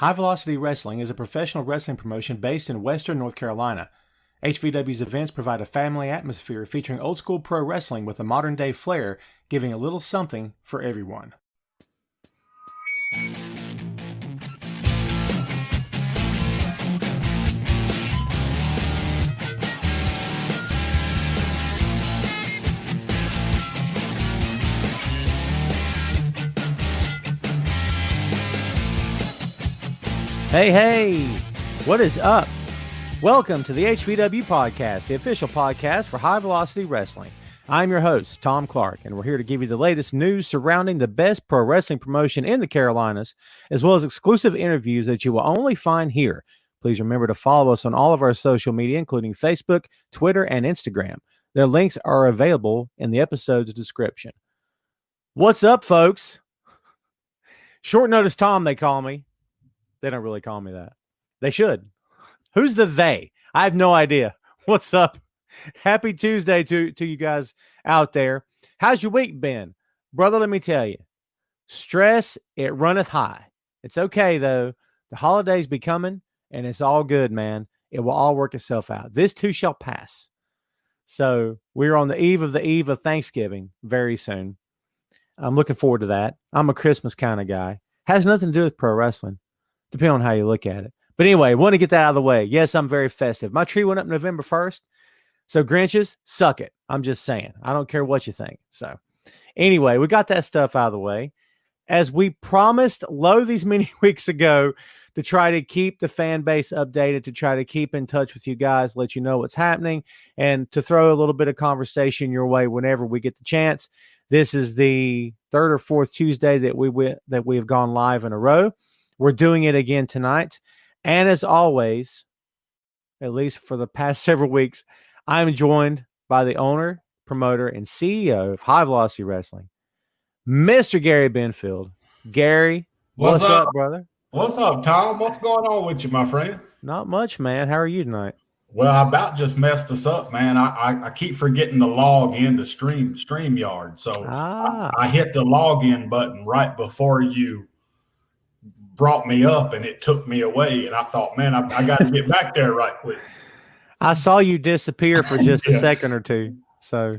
High Velocity Wrestling is a professional wrestling promotion based in Western North Carolina. HVW's events provide a family atmosphere featuring old school pro wrestling with a modern day flair, giving a little something for everyone. Hey, what is up? Welcome to the HVW Podcast, the official podcast for High Velocity Wrestling. I'm your host, Tom Clark, and we're here to give you the latest news surrounding the best pro wrestling promotion in the Carolinas, as well as exclusive interviews that you will only find here. Please remember to follow us on all of our social media, including Facebook, Twitter, and Instagram. Their links are available in the episode's description. What's up, folks? Short notice Tom, they call me. They don't really call me that. They should. Who's the they? I have no idea. What's up? Happy Tuesday to you guys out there. How's your week been? Brother, let me tell you. Stress, it runneth high. It's okay, though. The holidays be coming, and it's all good, man. It will all work itself out. This too shall pass. So we're on the eve of Thanksgiving very soon. I'm looking forward to that. I'm a Christmas kind of guy. Has nothing to do with pro wrestling. Depending on how you look at it. But anyway, want to get that out of the way. Yes, I'm very festive. My tree went up November 1st. So Grinches, suck it. I'm just saying. I don't care what you think. So anyway, we got that stuff out of the way. As we promised these many weeks ago to try to keep the fan base updated, to try to keep in touch with you guys, let you know what's happening, and to throw a little bit of conversation your way whenever we get the chance. This is the third or fourth Tuesday that we have gone live in a row. We're doing it again tonight. And as always, at least for the past several weeks, I'm joined by the owner, promoter, and CEO of High Velocity Wrestling, Mr. Gary Benfield. Gary, what's up, brother? What's up, Tom? What's going on with you, my friend? Not much, man. How are you tonight? Well, I about just messed us up, man. I keep forgetting to log into StreamYard. So I hit the login button right before you brought me up, and it took me away, and I thought, man, I got to get back there right quick. I saw you disappear for just a second or two. So,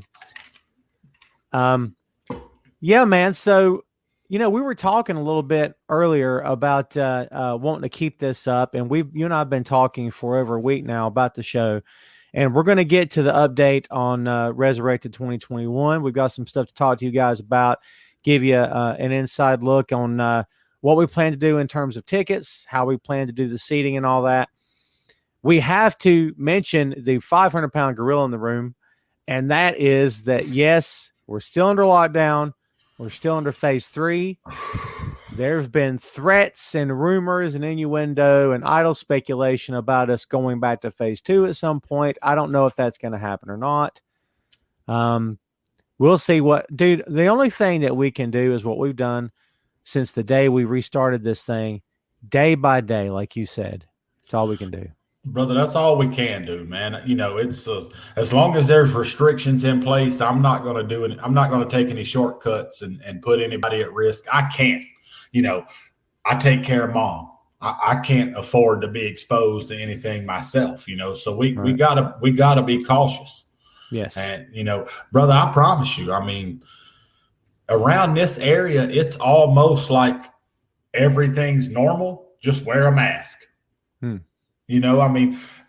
yeah, man. So, we were talking a little bit earlier about wanting to keep this up, and you and I have been talking for over a week now about the show, and we're going to get to the update on Resurrected 2021. We've got some stuff to talk to you guys about, give you an inside look on what we plan to do in terms of tickets, how we plan to do the seating and all that. We have to mention the 500-pound gorilla in the room, and that is that, yes, we're still under lockdown. We're still under phase 3. There have been threats and rumors and innuendo and idle speculation about us going back to phase 2 at some point. I don't know if that's going to happen or not. We'll see dude, the only thing that we can do is what we've done since the day we restarted this thing, day by day, like you said. That's all we can do. Brother, that's all we can do, man. It's as long as there's restrictions in place, I'm not going to do it. I'm not going to take any shortcuts and put anybody at risk. I can't. I take care of Mom. I can't afford to be exposed to anything myself, so we gotta be cautious. Yes. And, brother, I promise you, around this area, it's almost like everything's normal. Just wear a mask.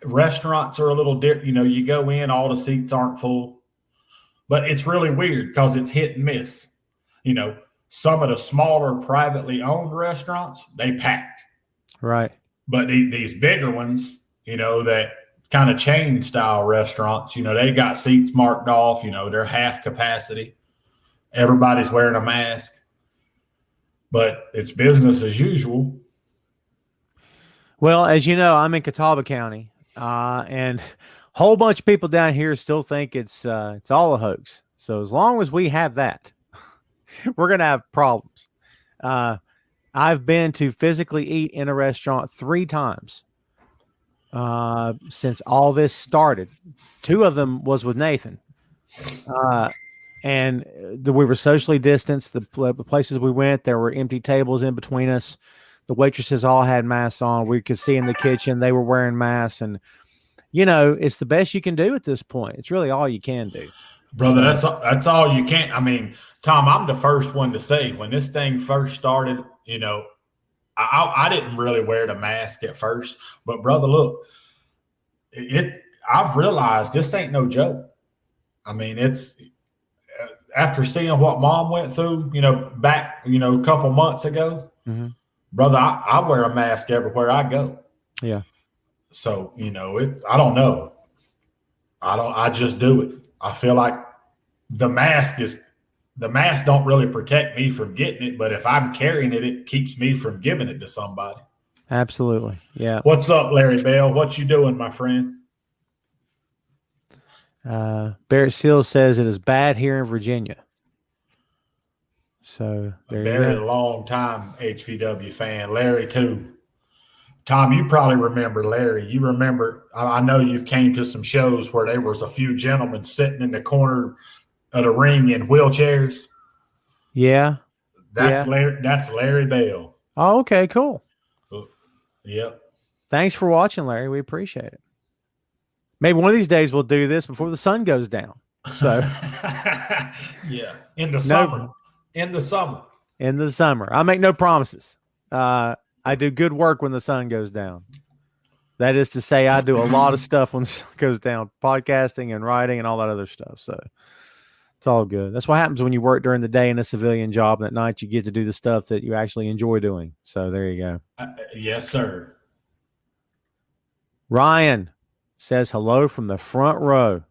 Restaurants are a little different. You go in, all the seats aren't full. But it's really weird because it's hit and miss. Some of the smaller privately owned restaurants, they packed. Right. But these bigger ones, that kind of chain style restaurants, they got seats marked off. They're half capacity. Everybody's wearing a mask, but it's business as usual. Well, as you know, I'm in Catawba County, and a whole bunch of people down here still think it's all a hoax. So as long as we have that, we're going to have problems. I've been to physically eat in a restaurant 3 times since all this started. 2 of them was with Nathan. And we were socially distanced. The places we went, there were empty tables in between us. The waitresses all had masks on. We could see in the kitchen they were wearing masks, and it's the best you can do at this point. It's really all you can do, brother. So, that's all you can. I mean, Tom, I'm the first one to say when this thing first started. I didn't really wear the mask at first, but brother, look, I've realized this ain't no joke. I mean, it's after seeing what Mom went through, back, a couple months ago, brother, I wear a mask everywhere I go. Yeah. So, I don't know. I just do it. I feel like the mask don't really protect me from getting it, but if I'm carrying it, it keeps me from giving it to somebody. Absolutely. Yeah. What's up, Larry Bell? What you doing, my friend? Barrett Seals says it is bad here in Virginia. So there you go. A long time HVW fan. Larry too. Tom, you probably remember Larry. You remember, I know you've came to some shows where there was a few gentlemen sitting in the corner of the ring in wheelchairs. Yeah. That's Larry Bell. Oh, okay, cool. Yep. Thanks for watching, Larry. We appreciate it. Maybe one of these days we'll do this before the sun goes down. So yeah. In the summer. In the summer. I make no promises. I do good work when the sun goes down. That is to say, I do a lot of stuff when the sun goes down, podcasting and writing and all that other stuff. So it's all good. That's what happens when you work during the day in a civilian job, and at night you get to do the stuff that you actually enjoy doing. So there you go. Yes, sir. Ryan says hello from the front row.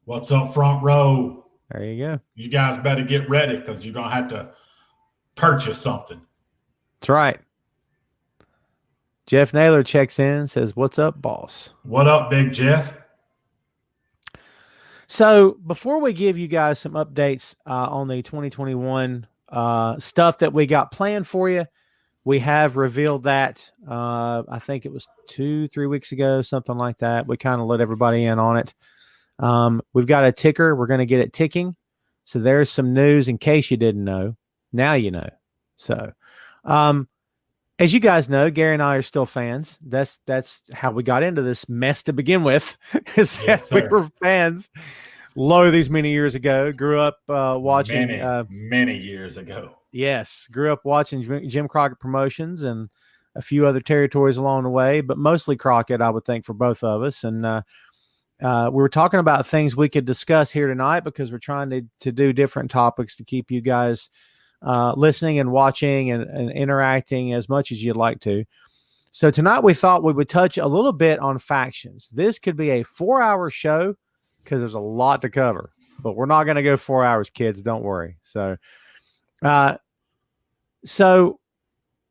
What's up, front row? There you go. You guys better get ready because you're going to have to purchase something. That's right. Jeff Naylor checks in, says, "What's up, boss?" What up, Big Jeff? So before we give you guys some updates on the 2021 stuff that we got planned for you, we have revealed that I think it was 2-3 weeks ago, something like that. We kind of let everybody in on it. We've got a ticker. We're going to get it ticking. So there's some news in case you didn't know. Now you know. So as you guys know, Gary and I are still fans. That's how we got into this mess to begin with. Yes, we were fans these many years ago. Grew up watching many years ago. Yes, grew up watching Jim Crockett Promotions and a few other territories along the way, but mostly Crockett, I would think, for both of us. And we were talking about things we could discuss here tonight because we're trying to do different topics to keep you guys listening and watching and interacting as much as you'd like to. So tonight we thought we would touch a little bit on factions. This could be a 4-hour show because there's a lot to cover, but we're not going to go 4 hours, kids. Don't worry. So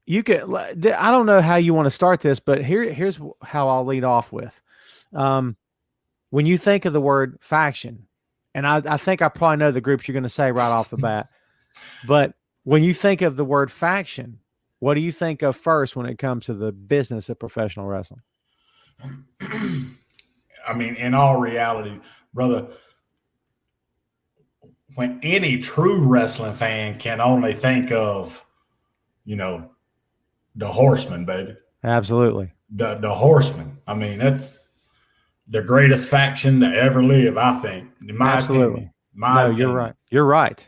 you could, I don't know how you want to start this, but here's how I'll lead off with. When you think of the word faction, and I think I probably know the groups you're going to say right off the bat, but when you think of the word faction, what do you think of first when it comes to the business of professional wrestling? I mean, in all reality, brother, when any true wrestling fan can only think of, the Horsemen, baby. Absolutely. The Horsemen. I mean, that's the greatest faction to ever live, I think. In my Absolutely. Opinion. You're right. You're right.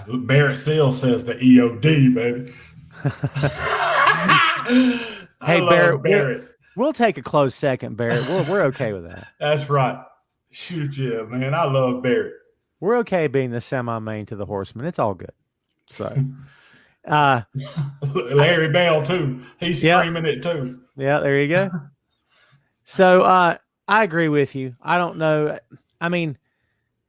Barrett Seal says the EOD, baby. Hey, Barrett. We'll take a close second, Barrett. We're okay with that. That's right. Shoot, yeah, man. I love Barrett. We're okay being the semi-main to the Horsemen. It's all good. So, Larry Bell too. He's screaming it too. Yeah, there you go. So, I agree with you. I don't know. I mean,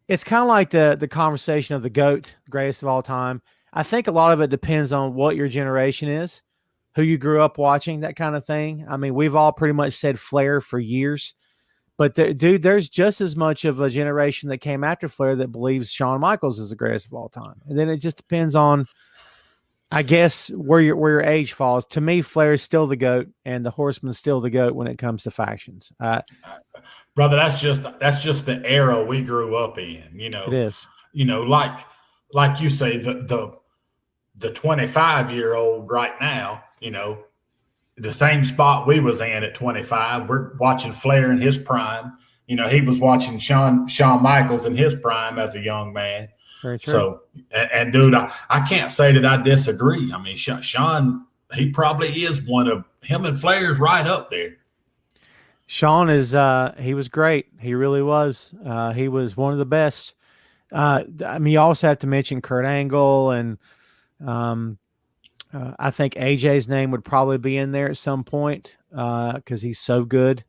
it's kind of like the conversation of the GOAT, greatest of all time. I think a lot of it depends on what your generation is, who you grew up watching, that kind of thing. I mean, we've all pretty much said Flair for years. But, dude, there's just as much of a generation that came after Flair that believes Shawn Michaels is the greatest of all time. And then it just depends on, I guess, where your age falls. To me, Flair is still the GOAT, and the Horseman's still the GOAT when it comes to factions. Brother, that's just the era we grew up in. It is. Like you say, the the 25-year-old right now, the same spot we was in at 25. We're watching Flair in his prime. He was watching Shawn Michaels in his prime as a young man. Very true. So, and dude, I can't say that I disagree. I mean, Shawn, he probably is one of him and Flair's right up there. Shawn is he was great. He really was. He was one of the best. I mean, you also have to mention Kurt Angle, and I think AJ's name would probably be in there at some point because he's so good.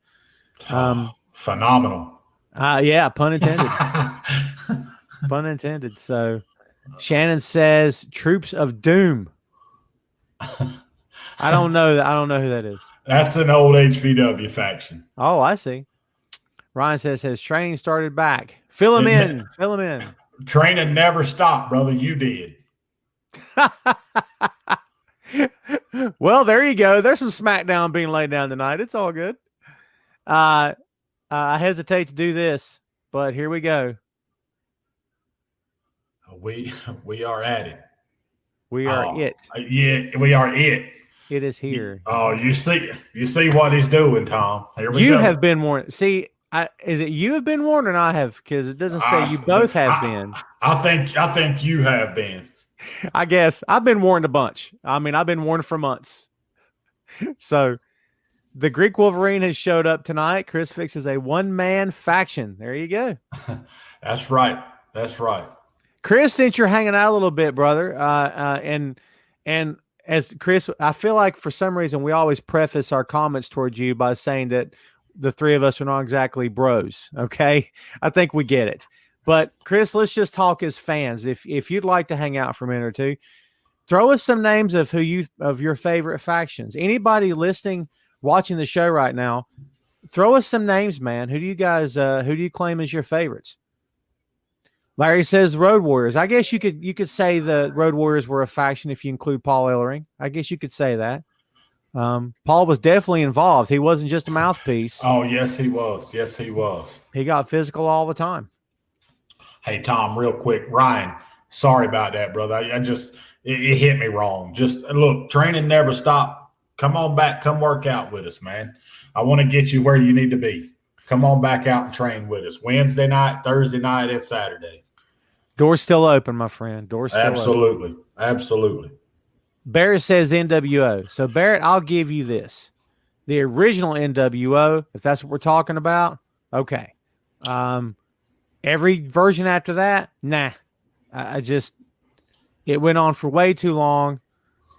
Phenomenal. Yeah, pun intended. Pun intended. So Shannon says Troops of Doom. I don't know who that is. That's an old HVW faction. Oh, I see. Ryan says, has training started back? Fill him in. Fill him in. Training never stopped, brother. You did. Well, there you go. There's some SmackDown being laid down tonight. It's all good. I hesitate to do this, but here we go. We are at it. We are it. Yeah, we are it. It is here. Oh, you see what he's doing, Tom. Here we go. You have been warned. See, is it you have been warned or I have? Because it doesn't say you both have been. I think you have been. I guess I've been warned a bunch. I mean, I've been warned for months. So the Greek Wolverine has showed up tonight. Chris Fix is a one-man faction. There you go. That's right. That's right. Chris, since you're hanging out a little bit, brother, and as Chris, I feel like for some reason we always preface our comments towards you by saying that the three of us are not exactly bros. Okay, I think we get it. But Chris, let's just talk as fans. If you'd like to hang out for a minute or two, throw us some names of your favorite factions. Anybody listening, watching the show right now, throw us some names, man. Who do you claim as your favorites? Larry says Road Warriors. I guess you could say the Road Warriors were a faction if you include Paul Ellering. I guess you could say that. Paul was definitely involved. He wasn't just a mouthpiece. Oh, yes, he was. Yes, he was. He got physical all the time. Hey, Tom, real quick. Ryan, sorry about that, brother. It hit me wrong. Just look, training never stopped. Come on back. Come work out with us, man. I want to get you where you need to be. Come on back out and train with us. Wednesday night, Thursday night, and Saturday. Door's still open, my friend. Door's still open. Absolutely. Barrett says NWO. So, Barrett, I'll give you this. The original NWO, if that's what we're talking about, okay. Every version after that, nah. It went on for way too long.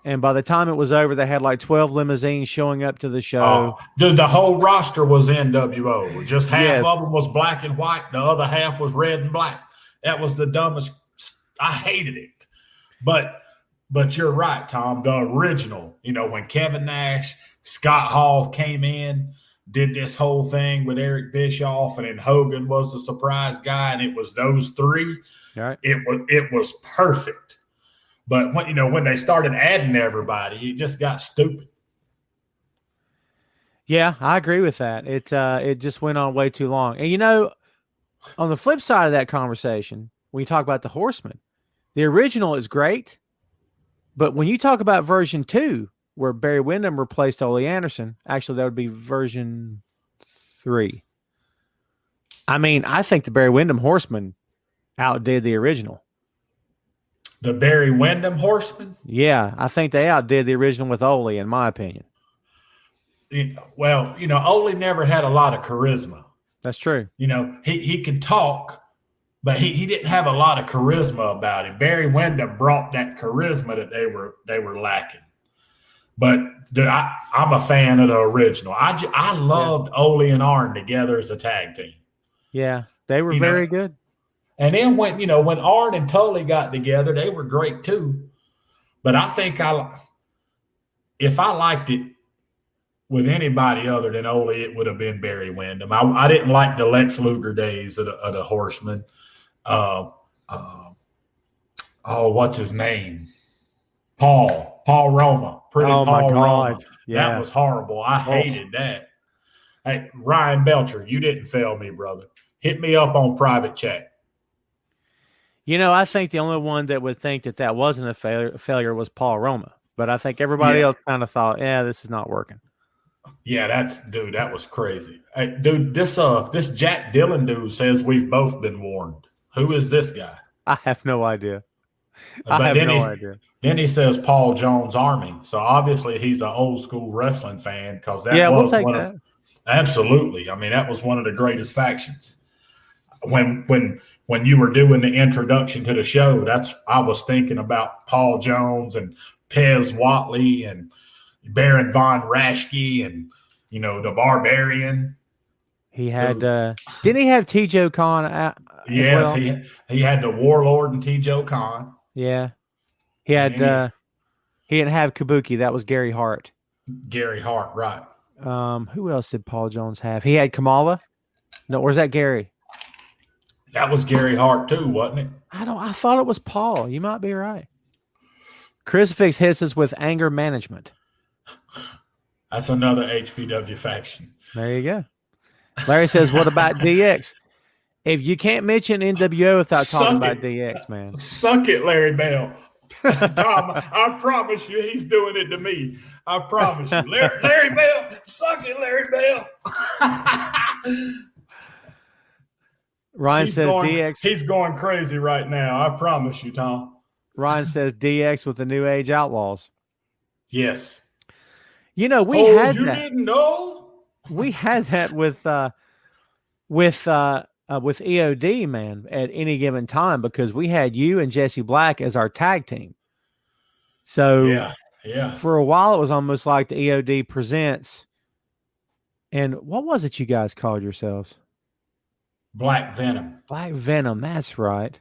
And by the time it was over, they had like 12 limousines showing up to the show. Oh, dude, the whole roster was NWO. Just half of them was black and white. The other half was red and black. That was the dumbest. I hated it. But you're right, Tom. The original, when Kevin Nash, Scott Hall came in, did this whole thing with Eric Bischoff, and then Hogan was the surprise guy, and it was those three. Right. It was perfect. But when they started adding everybody, it just got stupid. Yeah, I agree with that. It just went on way too long. And on the flip side of that conversation, when you talk about the Horsemen, the original is great, but when you talk about version 2, where Barry Windham replaced Ole Anderson, actually that would be version 3. I mean, I think the Barry Windham Horsemen outdid the original. The Barry Windham Horsemen? Yeah, I think they outdid the original with Ole, in my opinion. Well, Ole never had a lot of charisma. That's true. He could talk, but he didn't have a lot of charisma about him. Barry Windham brought that charisma that they were lacking. But dude, I'm a fan of the original. I loved Ole and Arn together as a tag team. Yeah, they were very good. And then when Arn and Tully got together, they were great too. But I think if I liked it with anybody other than Ole, it would have been Barry Windham. I didn't like the Lex Luger days of the Horsemen. What's his name? Paul Roma. Oh, my God. Roma. Yeah. That was horrible. I hated that. Hey, Ryan Belcher, you didn't fail me, brother. Hit me up on private chat. I think the only one that would think that wasn't a failure was Paul Roma. But I think everybody Yeah. else kind of thought, yeah, this is not working. Yeah, that was crazy. Hey, dude, this Jack Dillon dude says we've both been warned. Who is this guy? I have no idea. I But have no idea. then he says Paul Jones Army. So obviously he's an old school wrestling fan because that Yeah, we'll was take one that. of absolutely. I mean, that was one of the greatest factions. When you were doing the introduction to the show, I was thinking about Paul Jones and Pez Watley and Baron von Raschke and the Barbarian. He had didn't he have T.J. Khan as Yes, well? he had the Warlord and T.J. Khan. Yeah. He had he didn't have Kabuki. That was Gary Hart. Gary Hart, right. Who else did Paul Jones have? He had Kamala. No, where's that Gary? That was Gary Hart too, wasn't it? I thought it was Paul. You might be right. Crucifix hits us with anger management. That's another HVW faction. There you go. Larry says, what about DX? If you can't mention NWO without talking about DX, man. Suck it, Larry Bell. Tom, I promise you he's doing it to me. I promise you. Larry Bell, suck it, Larry Bell. Ryan says DX. He's going crazy right now. I promise you, Tom. Ryan says DX with the New Age Outlaws. Yes. We had you that. Didn't know? We had that with EOD, man, at any given time because we had you and Jesse Black as our tag team. So yeah. For a while, it was almost like the EOD presents. And what was it you guys called yourselves? Black Venom. Black Venom. That's right.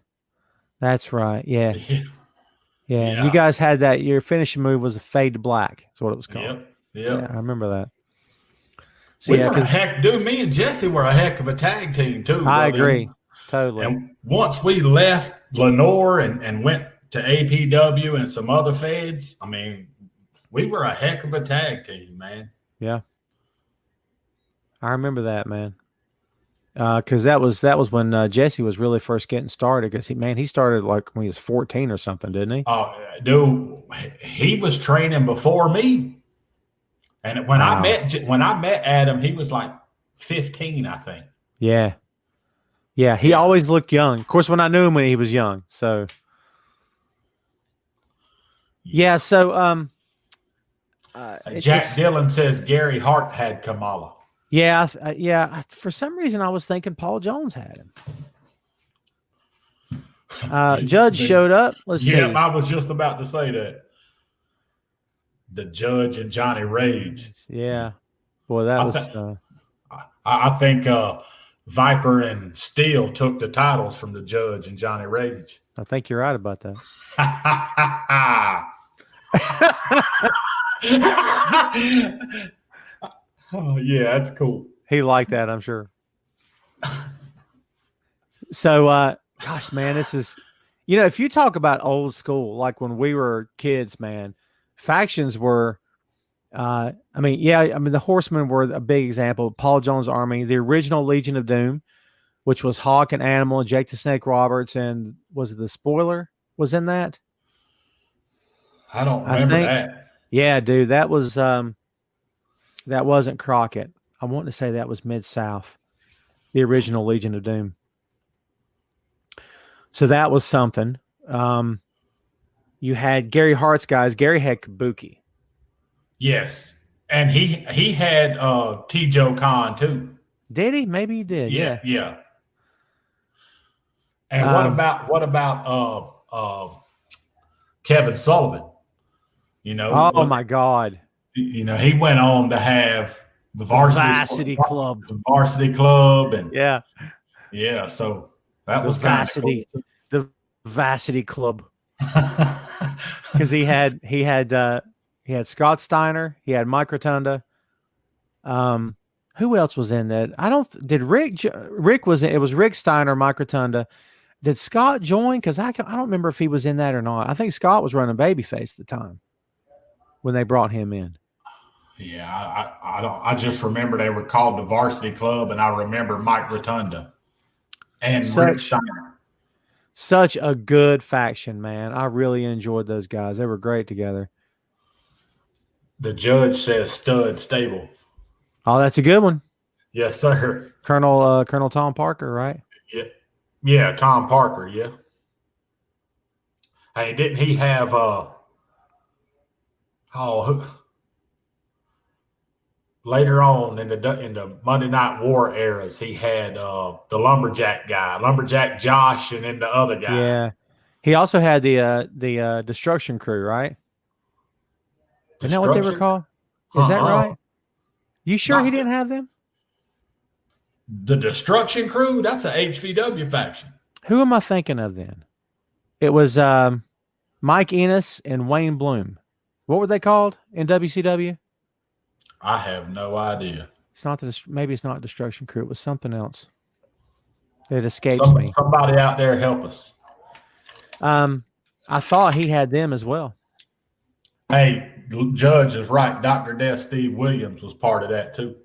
That's right. Yeah. Yeah. You guys had that. Your finishing move was a fade to black. That's what it was called. Yep. Yeah, I remember that. So, we were me and Jesse were a heck of a tag team too. Brother. I agree. Totally. And once we left Lenore and went to APW and some other feds, I mean, we were a heck of a tag team, man. Yeah. I remember that, man. Because that was when Jesse was really first getting started. Because he started like when he was 14 or something, didn't he? Oh, dude, he was training before me. And when I met Adam, he was like 15, I think. Yeah. He always looked young. Of course, when I knew him when he was young. So yeah. So Jack Dillon says Gary Hart had Kamala. Yeah, For some reason, I was thinking Paul Jones had him. Judge showed up. Let's see. Yeah, I was just about to say that. The Judge and Johnny Rage. Yeah. Boy, that was. I think Viper and Steele took the titles from the Judge and Johnny Rage. I think you're right about that. Oh, yeah, that's cool. He liked that, I'm sure. So, gosh, man, this is, if you talk about old school, like when we were kids, man, factions were, the Horsemen were a big example. Paul Jones' Army, the original Legion of Doom, which was Hawk and Animal and Jake the Snake Roberts, and was it the Spoiler was in that? I don't remember that. Yeah, dude, that was that wasn't Crockett. I want to say that was Mid-South, the original Legion of Doom. So that was something. You had Gary Hart's guys. Gary had Kabuki. Yes. And he had T.J. Khan too. Did he? Maybe he did. Yeah. And what about Kevin Sullivan? My God. He went on to have the Varsity Club. The Varsity Club. And yeah. So that was kind of cool. The Varsity Club. Because he had Scott Steiner, he had Mike Rotunda. Who else was in that? Rick was in it. Was Rick Steiner, Mike Rotunda. Did Scott join? Because I don't remember if he was in that or not. I think Scott was running Babyface at the time when they brought him in. Yeah, I just remember they were called the Varsity Club, and I remember Mike Rotunda and Rick Steiner. Such a good faction, man. I really enjoyed those guys. They were great together. The judge says stud stable. Oh, that's a good one. Yes, sir. Colonel Tom Parker, right? Yeah, Tom Parker, yeah. Hey, didn't he have later on in the Monday Night War eras, he had the lumberjack guy, lumberjack Josh, and then the other guy. Yeah. He also had the destruction crew, right? Isn't that what they were called? Is that right? You sure he didn't have them? The destruction crew? That's a HVW faction. Who am I thinking of then? It was Mike Ennis and Wayne Bloom. What were they called in WCW? I have no idea. It's not maybe it's not destruction crew. It was something else. It escapes me. Somebody out there help us. I thought he had them as well. Hey, Judge is right. Dr. Death Steve Williams was part of that too.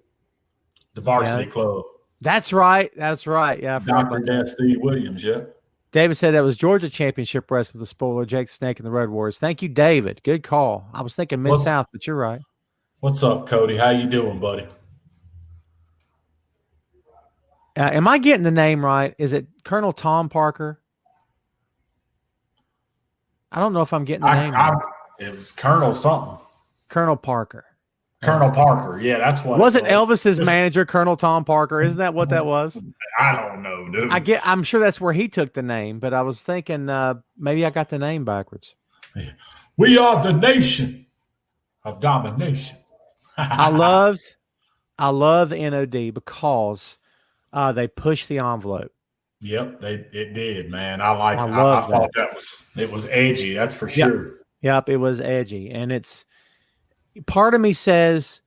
The varsity club. That's right. That's right. Yeah, Dr. Death Steve Williams, yeah. David said that was Georgia Championship Wrestling with the spoiler, Jake the Snake and the Road Warriors. Thank you, David. Good call. I was thinking Mid-South, but you're right. What's up, Cody? How you doing, buddy? Am I getting the name right? Is it Colonel Tom Parker? I don't know if I'm getting the name right. It was Colonel something. Colonel Parker. Colonel Parker. Yeah, that's what. Wasn't Elvis's manager Colonel Tom Parker? Isn't that what that was? I don't know, dude. I'm sure that's where he took the name, but I was thinking maybe I got the name backwards. We are the nation of domination. I love the NOD because they pushed the envelope. Yep, it did, man. I thought it was edgy. That's for sure. Yep, it was edgy, and it's part of me says,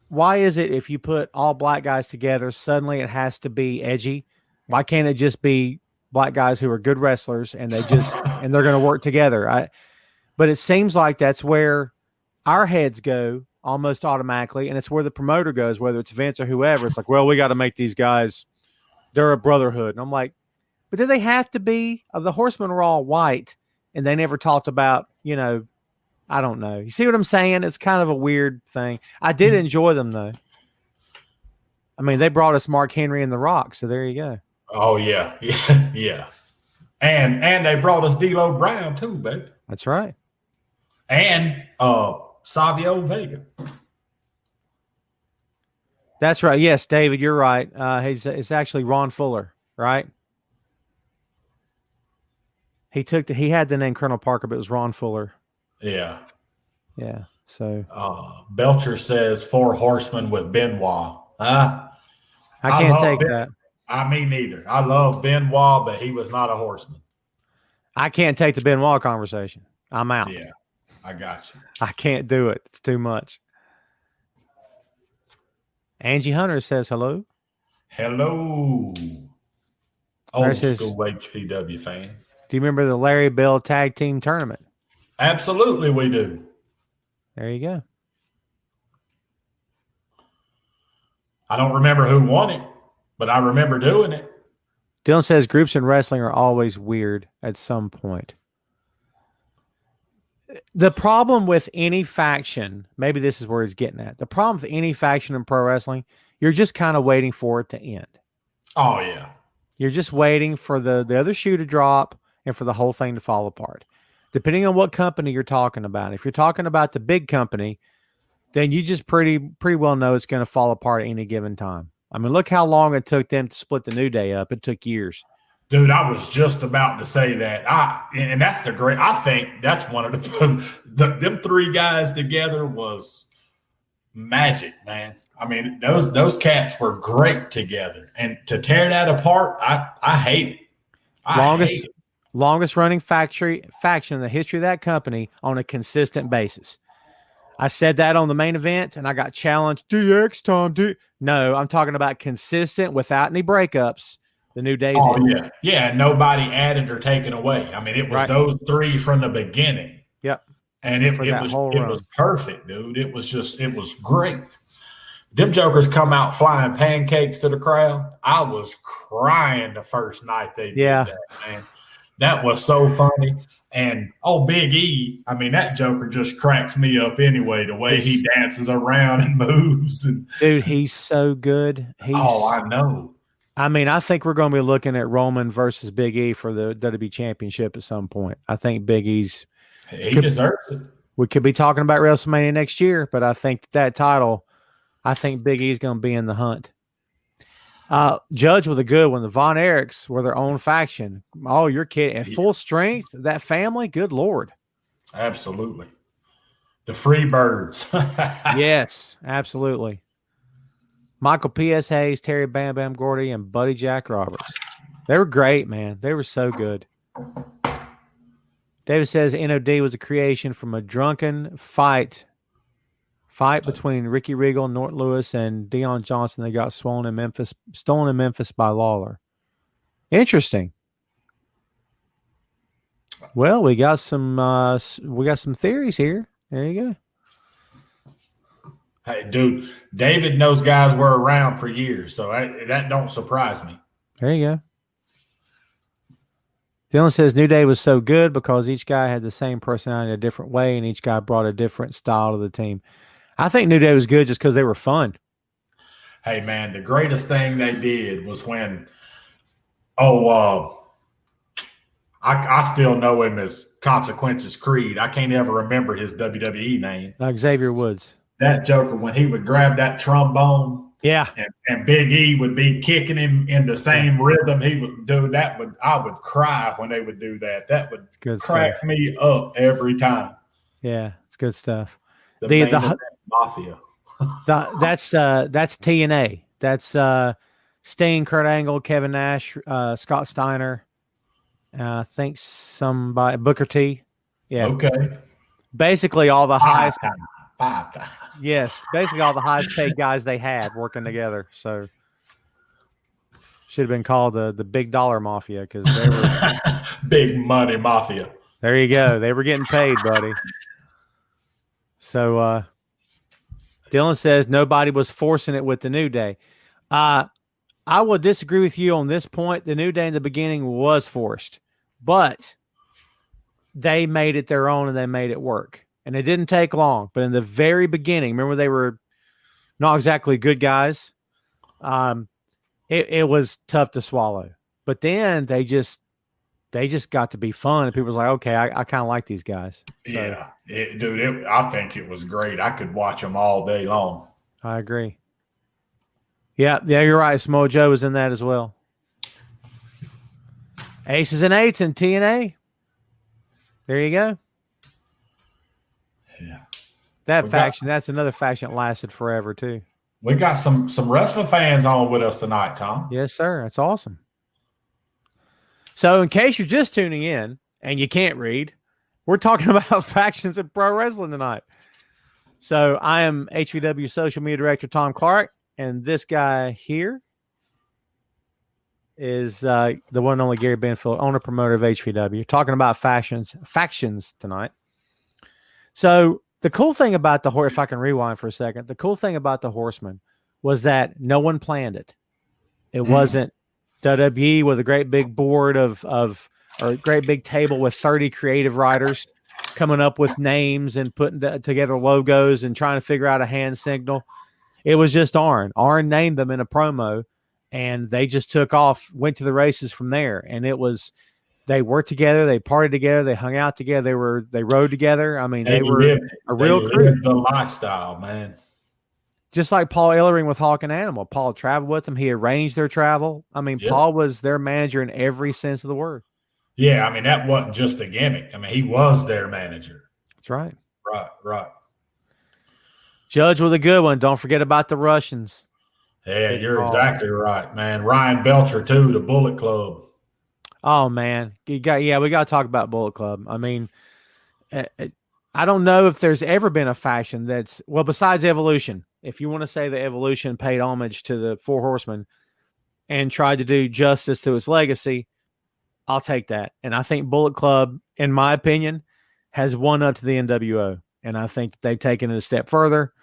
why is it if you put all black guys together, suddenly it has to be edgy? Why can't it just be black guys who are good wrestlers and they're going to work together? But it seems like that's where our heads go almost automatically, and it's where the promoter goes, whether it's Vince or whoever. It's like, well, we got to make these guys, they're a brotherhood. And I'm like, but do they have to be? The Horsemen were all white, and they never talked about, I don't know. You see what I'm saying? It's kind of a weird thing. I did enjoy them, though. I mean, they brought us Mark Henry and The Rock, so there you go. Oh, yeah. Yeah. And they brought us D'Lo Brown, too, baby. That's right. And Savio Vega. That's right. Yes, David, you're right. It's actually Ron Fuller, right? He had the name Colonel Parker, but it was Ron Fuller. Yeah. Yeah. So Belcher says 4 horsemen with Benoit. I can't take that. Me neither. I love Benoit, but he was not a horseman. I can't take the Benoit conversation. I'm out. Yeah. I got you. I can't do it. It's too much. Angie Hunter says hello. Hello. Old school HVW fan. Do you remember the Larry Bell Tag Team Tournament? Absolutely, we do. There you go. I don't remember who won it, but I remember doing it. Dylan says groups in wrestling are always weird at some point. The problem with any faction, maybe this is where he's getting at. The problem with any faction in pro wrestling, you're just kind of waiting for it to end. Oh, yeah. You're just waiting for the other shoe to drop and for the whole thing to fall apart. Depending on what company you're talking about. If you're talking about the big company, then you just pretty well know it's going to fall apart at any given time. I mean, look how long it took them to split the New Day up. It took years. Dude, I was just about to say that. And that's I think that's one of them 3 guys together was magic, man. I mean, those cats were great together. And to tear that apart, I hate it. Longest running faction in the history of that company on a consistent basis. I said that on the main event, and I got challenged. DX Tom, no, I'm talking about consistent without any breakups. The New Days. Oh, yeah. Yeah, nobody added or taken away. I mean, it was those 3 from the beginning. Yep. And it was perfect, dude. It was great. Them jokers come out flying pancakes to the crowd. I was crying the first night they did that, man. That was so funny. And Big E, I mean, that Joker just cracks me up anyway, the way he dances around and moves. And dude, he's so good. I know. I mean, I think we're going to be looking at Roman versus Big E for the WWE Championship at some point. I think Big E's deserves it. We could be talking about WrestleMania next year, but I think that title, I think Big E's going to be in the hunt. Judge with a good one. The Von Erichs were their own faction. Oh, you're kidding. At full strength, that family, good Lord. Absolutely. The Freebirds. Yes, absolutely. Michael P.S. Hayes, Terry Bam Bam Gordy, and Buddy Jack Roberts. They were great, man. They were so good. David says NOD was a creation from a drunken fight between Ricky Regal, Norton Lewis, and Deion Johnson. They got stolen in Memphis by Lawler. Interesting. Well, we got some theories here. There you go. Hey, dude, David and those guys were around for years, so that don't surprise me. There you go. Dylan says New Day was so good because each guy had the same personality in a different way, and each guy brought a different style to the team. I think New Day was good just because they were fun. Hey, man, the greatest thing they did was when I still know him as Consequences Creed. I can't ever remember his WWE name. Xavier Woods. That Joker, when he would grab that trombone, and Big E would be kicking him in the same rhythm, he would do that. I would cry when they would do that. That would crack me up every time. Yeah, it's good stuff. The Mafia. That's TNA. That's Sting, Kurt Angle, Kevin Nash, Scott Steiner. I think somebody Booker T. Yeah. Okay. Basically, all the highest. 5 times. Yes, basically all the highest paid guys they had working together. So should have been called the Big Dollar Mafia because they were Big Money Mafia. There you go. They were getting paid, buddy. So Dylan says nobody was forcing it with the New Day. I will disagree with you on this point. The New Day in the beginning was forced, but they made it their own and they made it work. And it didn't take long, but in the very beginning, remember they were not exactly good guys. It was tough to swallow, but then they just got to be fun. And people was like, okay, I kind of like these guys. So, yeah, I think it was great. I could watch them all day long. I agree. Yeah, you're right. Samoa Joe was in that as well. Aces and Eights in TNA. There you go. Yeah. That's another faction that lasted forever too. We got some wrestling fans on with us tonight, Tom. Yes, sir. That's awesome. So in case you're just tuning in and you can't read, we're talking about factions in pro wrestling tonight. So I am HVW social media director Tom Clark, and this guy here is the one and only Gary Benfield, owner promoter of HVW. Talking about factions tonight. So the cool thing about if I can rewind for a second, the cool thing about the Horsemen was that no one planned it. It wasn't WWE with a great big board or a great big table with 30 creative writers coming up with names and putting together logos and trying to figure out a hand signal. It was just Arn. Arn named them in a promo, and they just took off, went to the races from there. And they worked together, they partied together, they hung out together, they rode together. I mean, they were a real crew. The lifestyle, man. Just like Paul Ellering with Hawk and Animal. Paul traveled with them. He arranged their travel. I mean, Paul was their manager in every sense of the word. Yeah, I mean, that wasn't just a gimmick. I mean, he was their manager. That's right. Right. Judge with a good one. Don't forget about the Russians. Yeah, you're exactly right, man. Ryan Belcher, too, the Bullet Club. Oh, man. We got to talk about Bullet Club. I mean, I don't know if there's ever been a faction that's, well, besides Evolution, if you want to say that Evolution paid homage to the Four Horsemen and tried to do justice to its legacy, I'll take that. And I think Bullet Club, in my opinion, has won up to the NWO. And I think they've taken it a step further.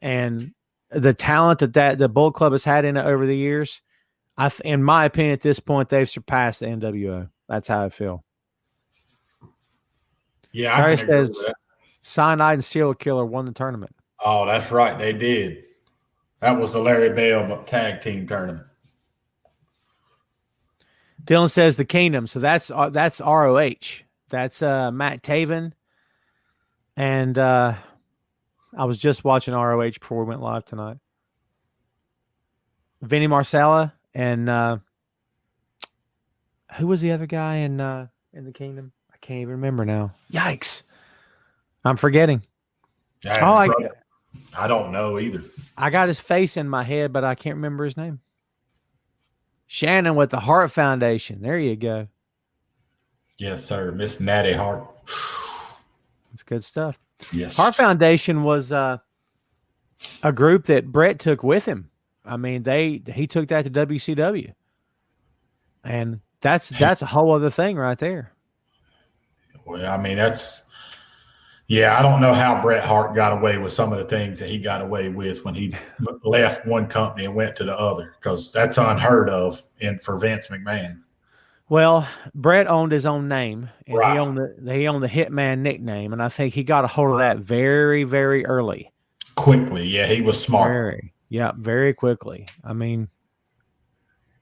And the talent that the Bullet Club has had in it over the years, in my opinion, at this point, they've surpassed the NWO. That's how I feel. Yeah, I Larry can agree with says that. Cyanide and Serial Killer won the tournament. Oh, that's right. They did. That was the Larry Bell tag team tournament. Dylan says the Kingdom. So that's ROH. That's Matt Taven. And I was just watching ROH before we went live tonight. Vinny Marsala and who was the other guy in the Kingdom? I can't even remember now. Yikes. I'm forgetting. I don't know either. I got his face in my head, but I can't remember his name. Shannon with the Heart Foundation. There you go. Yes, sir. Miss Natty Hart. That's good stuff. Yes. Heart Foundation was a group that Brett took with him. I mean, he took that to WCW. And that's a whole other thing right there. Well, I mean, I don't know how Bret Hart got away with some of the things that he got away with when he left one company and went to the other, because that's unheard of for Vince McMahon. Well, Brett owned his own name, and Right. he owned the Hitman nickname, and I think he got a hold of that very, very early. Quickly, yeah, he was smart. Very quickly. I mean,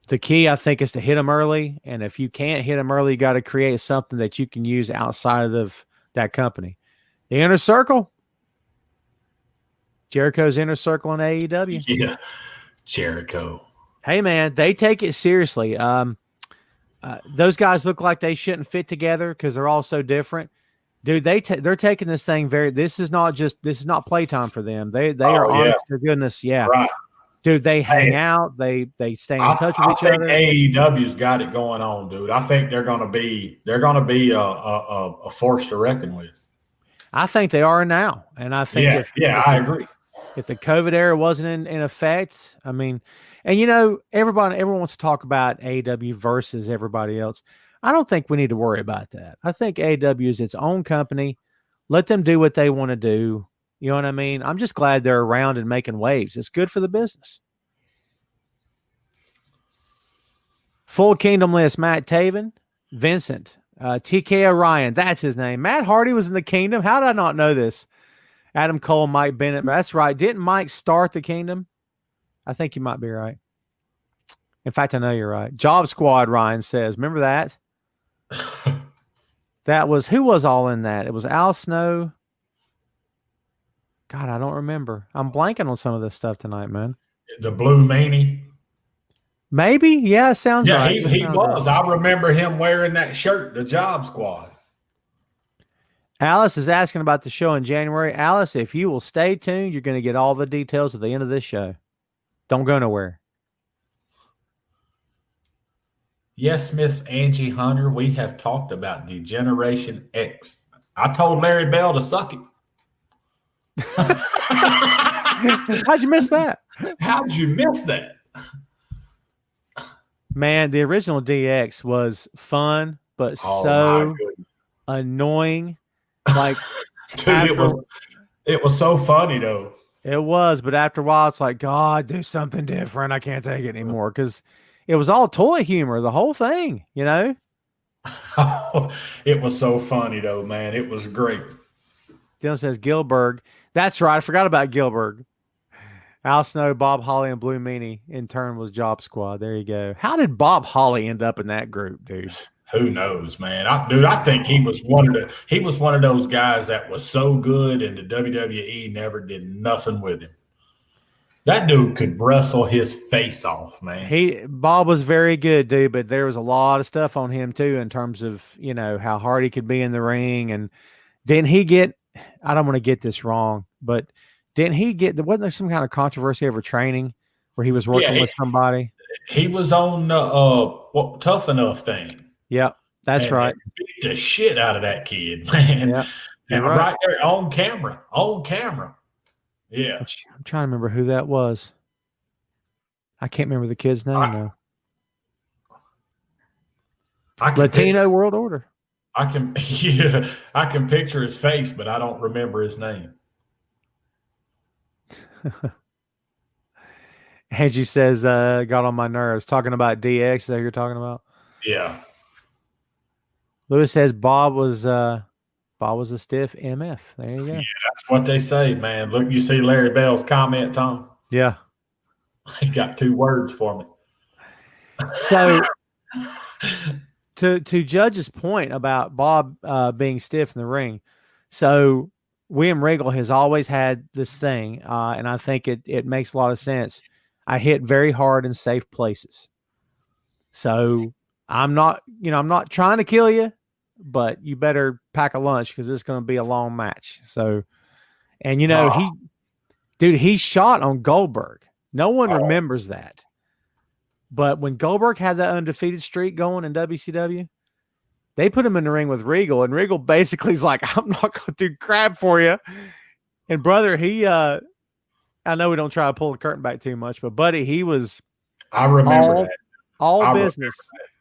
the key, I think, is to hit them early, and if you can't hit them early, you got to create something that you can use outside of that company. The Inner Circle. Jericho's Inner Circle in AEW. Yeah, Jericho. Hey, man, they take it seriously. Those guys look like they shouldn't fit together because they're all so different. Dude, they're taking this thing this is not playtime for them. They are honest to goodness. Yeah. Right. Dude, they hang out. They stay in touch with each other. AEW's got it going on, dude. I think they're gonna be a force to reckon with. I think they are now. And I think I agree. If the COVID era wasn't in effect, I mean, and everyone wants to talk about AEW versus everybody else. I don't think we need to worry about that. I think AEW is its own company. Let them do what they want to do. You know what I mean? I'm just glad they're around and making waves. It's good for the business. Full Kingdom list: Matt Taven, Vincent, TK Orion. That's his name. Matt Hardy was in the Kingdom. How did I not know this? Adam Cole, Mike Bennett. That's right. Didn't Mike start the Kingdom? I think you might be right. In fact, I know you're right. Job Squad, Ryan says. Remember that? Who was all in that? It was Al Snow. God, I don't remember. I'm blanking on some of this stuff tonight, man. The Blue Meanie. Maybe. Yeah, sounds right. Yeah, he was. Right. I remember him wearing that shirt, the Job Squad. Alice is asking about the show in January. Alice, if you will stay tuned, you're going to get all the details at the end of this show. Don't go nowhere. Yes, Miss Angie Hunter, we have talked about the Generation X. I told Larry Bell to suck it. How'd you miss that? How'd you miss that? Man, the original DX was fun, but so annoying. Like, dude, it was so funny though. It was, but after a while, it's like, God, do something different. I can't take it anymore because it was all toy humor, the whole thing, It was so funny though, man. It was great. Dylan says Gilbert. That's right. I forgot about Gilbert. Al Snow, Bob Holly, and Blue Meanie in turn was Job Squad. There you go. How did Bob Holly end up in that group, dude? Who knows, man? I think he was one of those guys that was so good, and the WWE never did nothing with him. That dude could wrestle his face off, man. Bob was very good, dude, but there was a lot of stuff on him too in terms of how hard he could be in the ring. And didn't he get? I don't want to get this wrong, but didn't he get? Wasn't there some kind of controversy over training where he was working with somebody? He was on Tough Enough thing. Yep, that's right. Beat the shit out of that kid, man. Yep, and right there on camera. Yeah. I'm trying to remember who that was. I can't remember the kid's name now. Latino World Order. I can picture his face, but I don't remember his name. Angie says, got on my nerves. Talking about DX, is that who you're talking about? Yeah. Lewis says Bob Bob was a stiff MF. There you go. Yeah, that's what they say, man. Look, you see Larry Bell's comment, Tom? Yeah. He got 2 words for me. So to Judge's point about Bob being stiff in the ring, so William Regal has always had this thing, and I think it makes a lot of sense. I hit very hard in safe places. So I'm not trying to kill you, but you better pack a lunch because it's going to be a long match. So, and he shot on Goldberg. No one remembers that. But when Goldberg had that undefeated streak going in WCW, they put him in the ring with Regal, and Regal basically is like, I'm not going to do crap for you. And brother, I know we don't try to pull the curtain back too much, but buddy, he was I remember that. All business.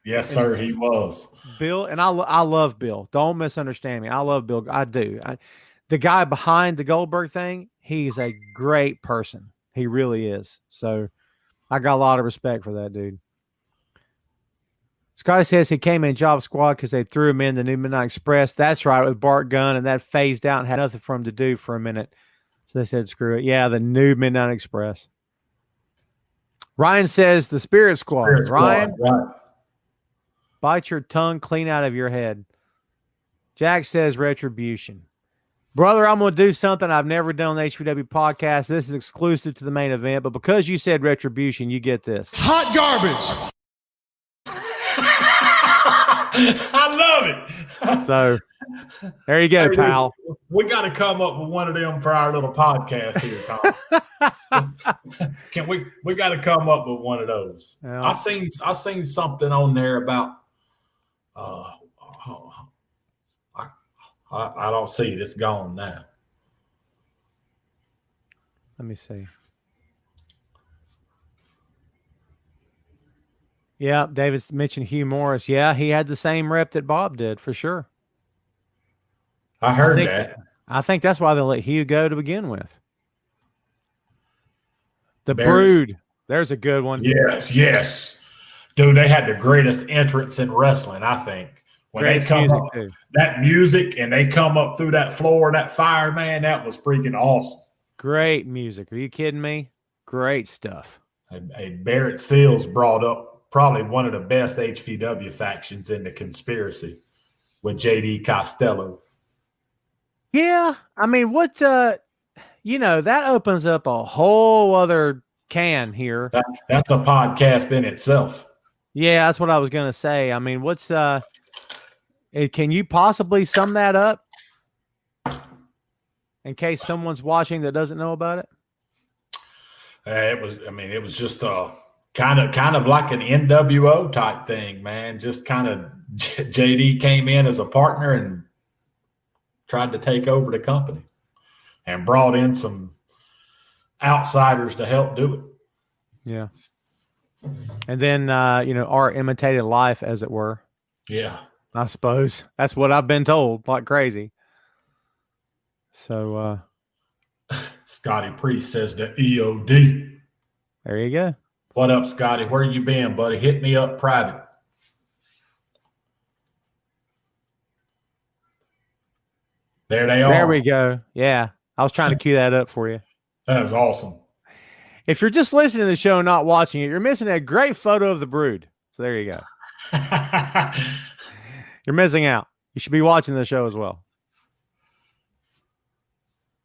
Yes, sir, he was. Bill, and I love Bill. Don't misunderstand me. I love Bill. I do. The guy behind the Goldberg thing, he's a great person. He really is. So I got a lot of respect for that dude. Scotty says he came in Job Squad because they threw him in the new Midnight Express. That's right, with Bart Gunn, and that phased out and had nothing for him to do for a minute. So they said, screw it. Yeah, the new Midnight Express. Ryan says the Spirit Squad. Ryan, right. Bite your tongue clean out of your head. Jack says Retribution. Brother, I'm going to do something I've never done on the HVW podcast. This is exclusive to the main event, but because you said Retribution, you get this. Hot garbage. I love it. So there you go, pal. We got to come up with one of them for our little podcast here, Tom. Can we got to come up with one of those. Yeah. I seen something on there about I don't see it. It's gone now. Let me see. Yeah, David mentioned Hugh Morris. Yeah, he had the same rep that Bob did, for sure. I heard that. I think that's why they let Hugh go to begin with. The Brood. There's a good one. Yes. Dude, they had the greatest entrance in wrestling, I think. When they come up, that music, and they come up through that floor, that fire, man, that was freaking awesome. Great music. Are you kidding me? Great stuff. Barrett Seals brought up probably one of the best HVW factions in the conspiracy with JD Costello. Yeah. I mean, that opens up a whole other can here. That's a podcast in itself. Yeah, that's what I was going to say. I mean, can you possibly sum that up in case someone's watching that doesn't know about it? It was just kind of like an NWO type thing, man. Just kind of JD came in as a partner and tried to take over the company and brought in some outsiders to help do it. Yeah. And then, Art imitated life, as it were. Yeah. I suppose that's what I've been told, like crazy. So, Scotty Priest says the EOD. There you go. What up, Scotty? Where you been, buddy? Hit me up private. There they are. There we go. Yeah. I was trying to cue that up for you. That was awesome. If you're just listening to the show and not watching it, you're missing a great photo of the Brood. So there you go. You're missing out. You should be watching the show as well.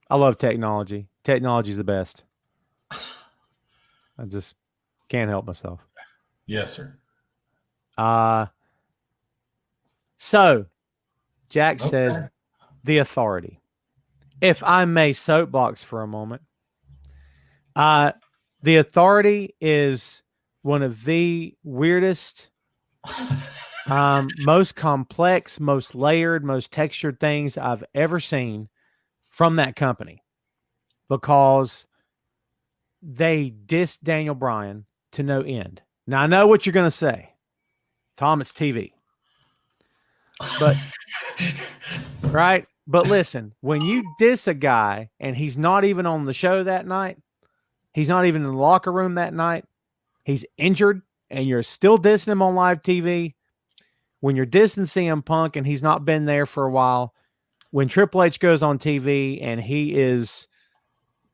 I love technology. Technology's the best. I just can't help myself. Yes, sir. So Jack says the Authority. If I may soapbox for a moment. The Authority is one of the weirdest, most complex, most layered, most textured things I've ever seen from that company, because they dissed Daniel Bryan to no end. Now, I know what you're going to say. Tom, it's TV. But, right? But listen, when you diss a guy and he's not even on the show that night, he's not even in the locker room that night, he's injured, and you're still dissing him on live TV, when you're dissing CM Punk and he's not been there for a while, when Triple H goes on TV and he is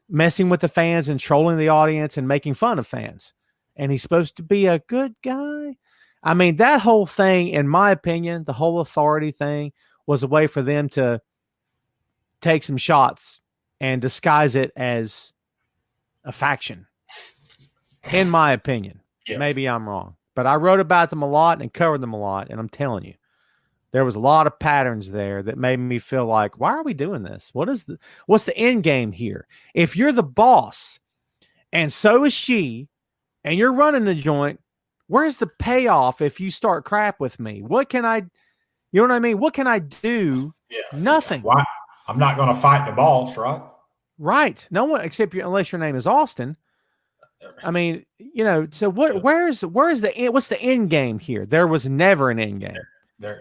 messing with the fans and trolling the audience and making fun of fans, and he's supposed to be a good guy. I mean, that whole thing, in my opinion, the whole authority thing was a way for them to take some shots and disguise it as a faction, in my opinion. Yeah. Maybe I'm wrong, but I wrote about them a lot and covered them a lot, and I'm telling you, there was a lot of patterns there that made me feel like, why are we doing this? What's the end game here? If you're the boss and so is she, and you're running the joint, where's the payoff if you start crap with me? What can I, you know what I mean? What can I do? Yeah. Nothing. Why? I'm not going to fight the boss, right? Right. No one except you, unless your name is Austin. I mean, you know, so what's the end game here? There was never an end game.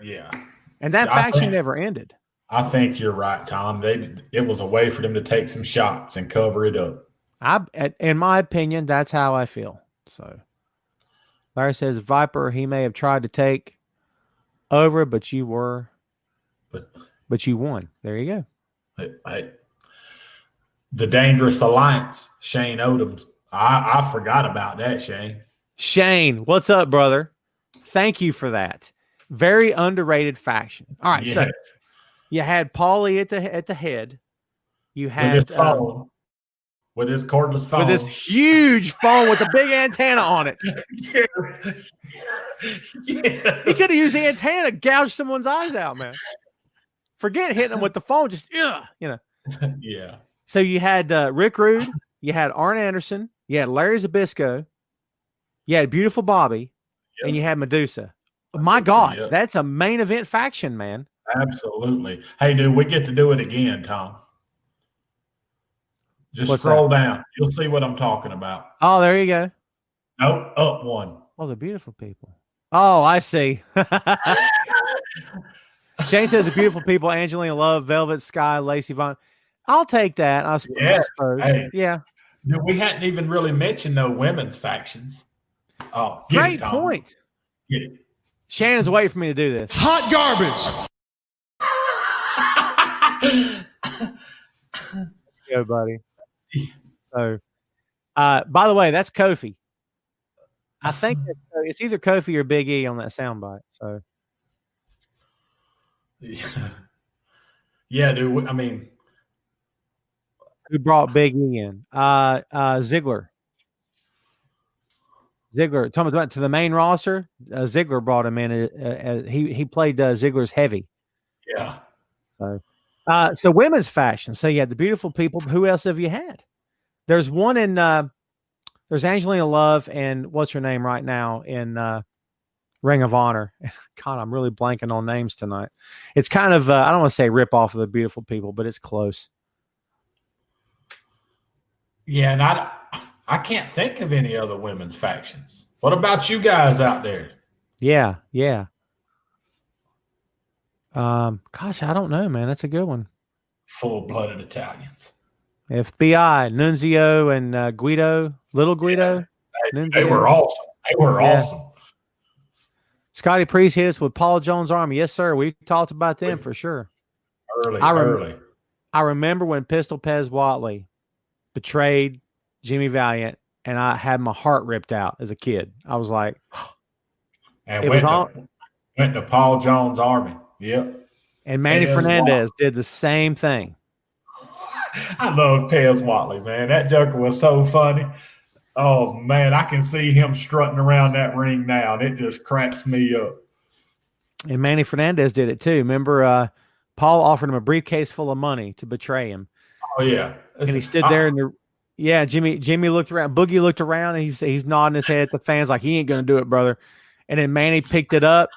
Yeah. And that faction never ended. I think you're right, Tom. It was a way for them to take some shots and cover it up. In my opinion, that's how I feel. So Larry says, Viper, he may have tried to take over, but you won. There you go. The Dangerous Alliance, Shane Odoms. I forgot about that, Shane. Shane, what's up, brother? Thank you for that. Very underrated faction. All right, yes. So you had Paulie at the head. You had with his phone, with his cordless phone, with this huge phone with a big antenna on it. Yes. Yes. He could have used the antenna to gouge someone's eyes out, man. Forget hitting him with the phone. Just you know. Yeah. So you had Rick Rude, you had Arn Anderson, you had Larry Zbyszko, you had Beautiful Bobby, and you had Medusa. My God, that's a main event faction, man. Absolutely. Hey, dude, we get to do it again, Tom. Just scroll down. You'll see what I'm talking about. Oh, there you go. Nope, up one. Oh, the beautiful people. Oh, I see. Shane says the beautiful people, Angelina Love, Velvet Sky, Lacey Vaughn. I'll take that, I suppose. Hey, yeah. We hadn't even really mentioned no women's factions. Oh, great point. Get it. Shannon's waiting for me to do this. Hot garbage. Go, buddy. So, by the way, that's Kofi. I think it's either Kofi or Big E on that soundbite. So, yeah, dude. I mean, who brought Big E in? Ziggler. Talking about to the main roster. Ziggler brought him in. He played Ziggler's heavy. Yeah. So women's fashion. So you had the beautiful people. Who else have you had? There's one in. There's Angelina Love and what's her name right now in Ring of Honor. God, I'm really blanking on names tonight. It's kind of I don't want to say rip off of the beautiful people, but it's close. Yeah, and I can't think of any other women's factions. What about you guys out there? Yeah. Gosh, I don't know, man. That's a good one. Full-blooded Italians. FBI, Nunzio and Guido, little Guido. Yeah, they were awesome. Scotty Priest hit us with Paul Jones' Army. Yes, sir. We talked about them for sure. Early. I remember when Pistol Pez Watley betrayed Jimmy Valiant, and I had my heart ripped out as a kid. I was like, and went to Paul Jones' Army. Yep. And Manny Fernandez did the same thing. I love Pez Watley, man. That joker was so funny. Oh, man, I can see him strutting around that ring now, and it just cracks me up. And Manny Fernandez did it too. Remember, Paul offered him a briefcase full of money to betray him. Oh, yeah. And he stood there Jimmy looked around. Boogie looked around, and he's nodding his head at the fans like, he ain't going to do it, brother. And then Manny picked it up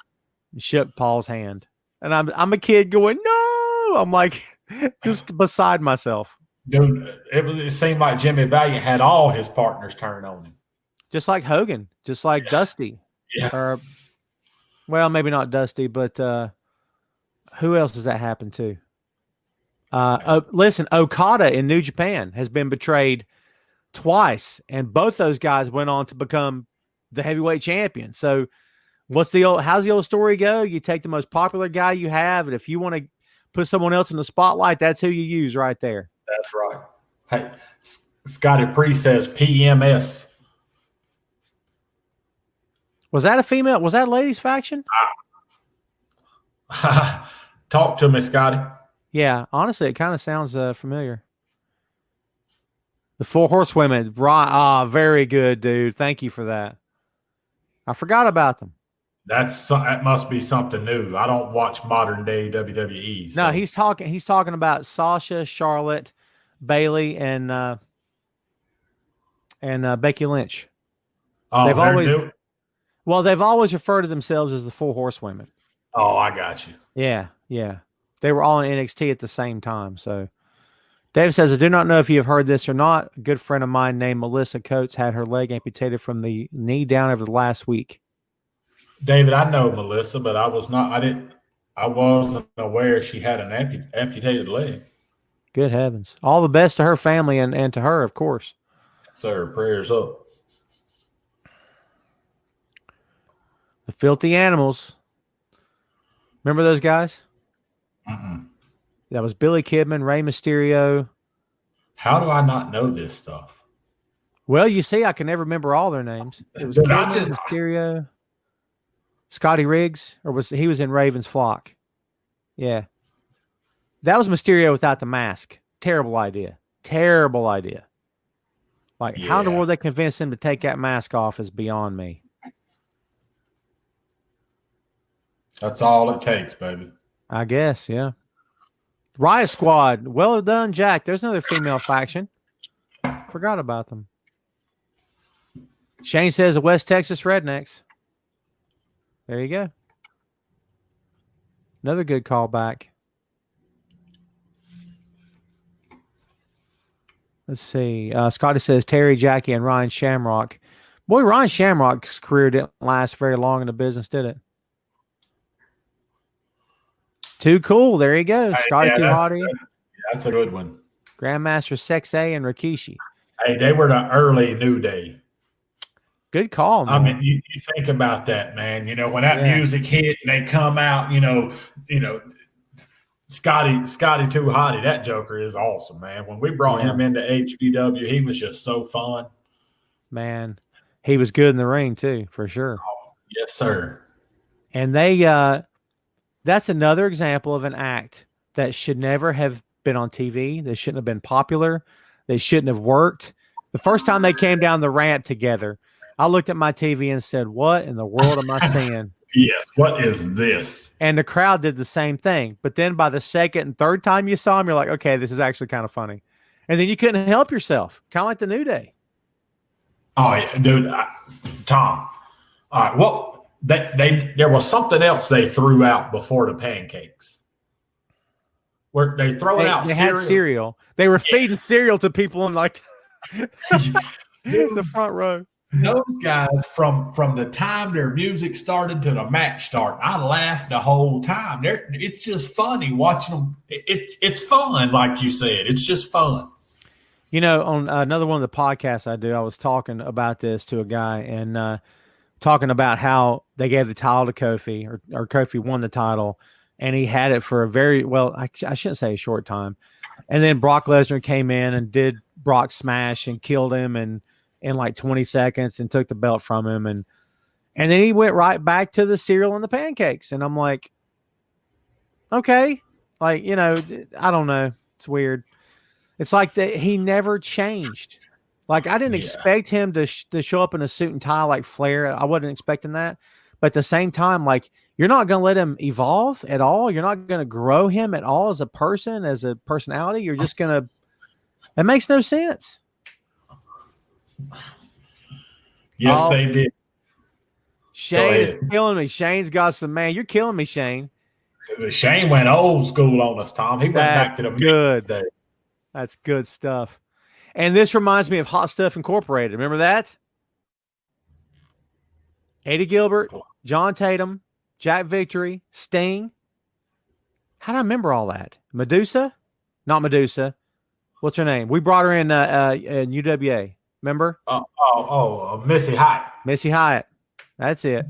and shook Paul's hand. And I'm a kid going, no. I'm like, just beside myself. Dude, it seemed like Jimmy Valiant had all his partners turn on him. Just like Hogan, just like Dusty. Yeah. Well, maybe not Dusty, but who else does that happen to? Listen, Okada in New Japan has been betrayed twice, and both those guys went on to become the heavyweight champion. So how's the old story go? You take the most popular guy you have, and if you want to put someone else in the spotlight, that's who you use right there. That's right. Hey, Scotty Pre says PMS. Was that a female? Was that ladies faction? Talk to me, Scotty. Yeah, honestly, it kind of sounds familiar. The Four Horsewomen. Right. Very good, dude. Thank you for that. I forgot about them. That must be something new. I don't watch modern day WWE. So. No, he's talking about Sasha, Charlotte, Bailey, and Becky Lynch. Oh, they've always referred to themselves as the Four Horsewomen. Oh, I got you. Yeah. They were all in NXT at the same time. So Dave says, I do not know if you have heard this or not. A good friend of mine named Melissa Coates had her leg amputated from the knee down over the last week. David, I know Melissa, but I wasn't aware she had an amputated leg. Good heavens. All the best to her family and to her, of course. Sir, prayers up. The Filthy Animals. Remember those guys? Mm-mm. That was Billy Kidman, Rey Mysterio. How do I not know this stuff? Well, you see, I can never remember all their names. It was Kidman, Mysterio, Scotty Riggs, or he was in Raven's Flock? Yeah. That was Mysterio without the mask. Terrible idea. Like, how in the world they convinced him to take that mask off is beyond me. That's all it takes, baby. I guess, yeah. Riot Squad. Well done, Jack. There's another female faction. Forgot about them. Shane says the West Texas Rednecks. There you go. Another good callback. Let's see. Scotty says Terry, Jackie, and Ryan Shamrock. Boy, Ryan Shamrock's career didn't last very long in the business, did it? Too Cool. There you go. Scotty Too Hottie. That's a good one. Grandmaster Sexay and Rikishi. Hey, they were the early New Day. Good call, man. I mean, you think about that, man. You know, when that music hit and they come out, you know, Scotty Too Hottie, that joker is awesome, man. When we brought him into HBW, he was just so fun. Man, he was good in the ring too, for sure. Oh, yes, sir. And that's another example of an act that should never have been on TV. They shouldn't have been popular. They shouldn't have worked. The first time they came down the ramp together, I looked at my TV and said, what in the world am I seeing? Yes, what is this? And the crowd did the same thing. But then by the second and third time you saw him, you're like, okay, this is actually kind of funny. And then you couldn't help yourself, kind of like the New Day. Oh, yeah, dude. Tom. All right, well, there was something else they threw out before the pancakes. Where they throwing out cereal. Had cereal. They were feeding cereal to people in like the front row. Those guys, from the time their music started to the match start, I laughed the whole time. It's just funny watching them. It's fun, like you said. It's just fun. You know, on another one of the podcasts I do, I was talking about this to a guy and talking about how they gave the title to Kofi, or Kofi won the title, and he had it for a very, well, I shouldn't say a short time. And then Brock Lesnar came in and did Brock smash and killed him in like 20 seconds and took the belt from him. And then he went right back to the cereal and the pancakes. And I'm like, okay. Like, you know, I don't know. It's weird. It's like that he never changed. Like, I didn't expect him to show up in a suit and tie like Flair. I wasn't expecting that. But at the same time, like, you're not going to let him evolve at all. You're not going to grow him at all as a person, as a personality. You're just going to – that makes no sense. Yes, they did. Shane is killing me. Shane's got some, man. You're killing me, Shane. Shane went old school on us, Tom. He went back to the good day. That's good stuff. And this reminds me of Hot Stuff Incorporated. Remember that? Eddie Gilbert, John Tatum, Jack Victory, Sting. How do I remember all that? Medusa? Not Medusa. What's her name? We brought her in UWA. Remember? Missy Hyatt. Missy Hyatt. That's it.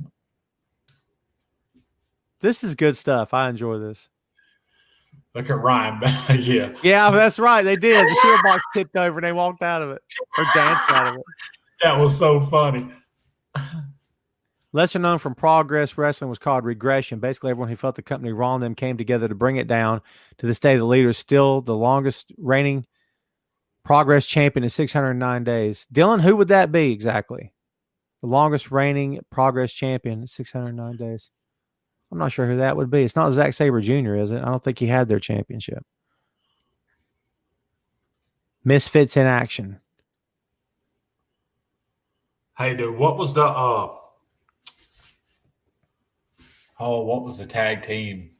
This is good stuff. I enjoy this. Look at Ryan. Yeah. Yeah, that's right. They did. The cereal box tipped over and they walked out of it or danced out of it. That was so funny. Lesser known from Progress Wrestling was called Regression. Basically, everyone who felt the company wronged them came together to bring it down. To this day, the leader is still the longest reigning Progress champion in 609 days. Dylan, who would that be exactly? The longest reigning Progress champion in 609 days. I'm not sure who that would be. It's not Zack Sabre Jr., is it? I don't think he had their championship. Misfits in action. Hey, dude, what was the what was the tag team?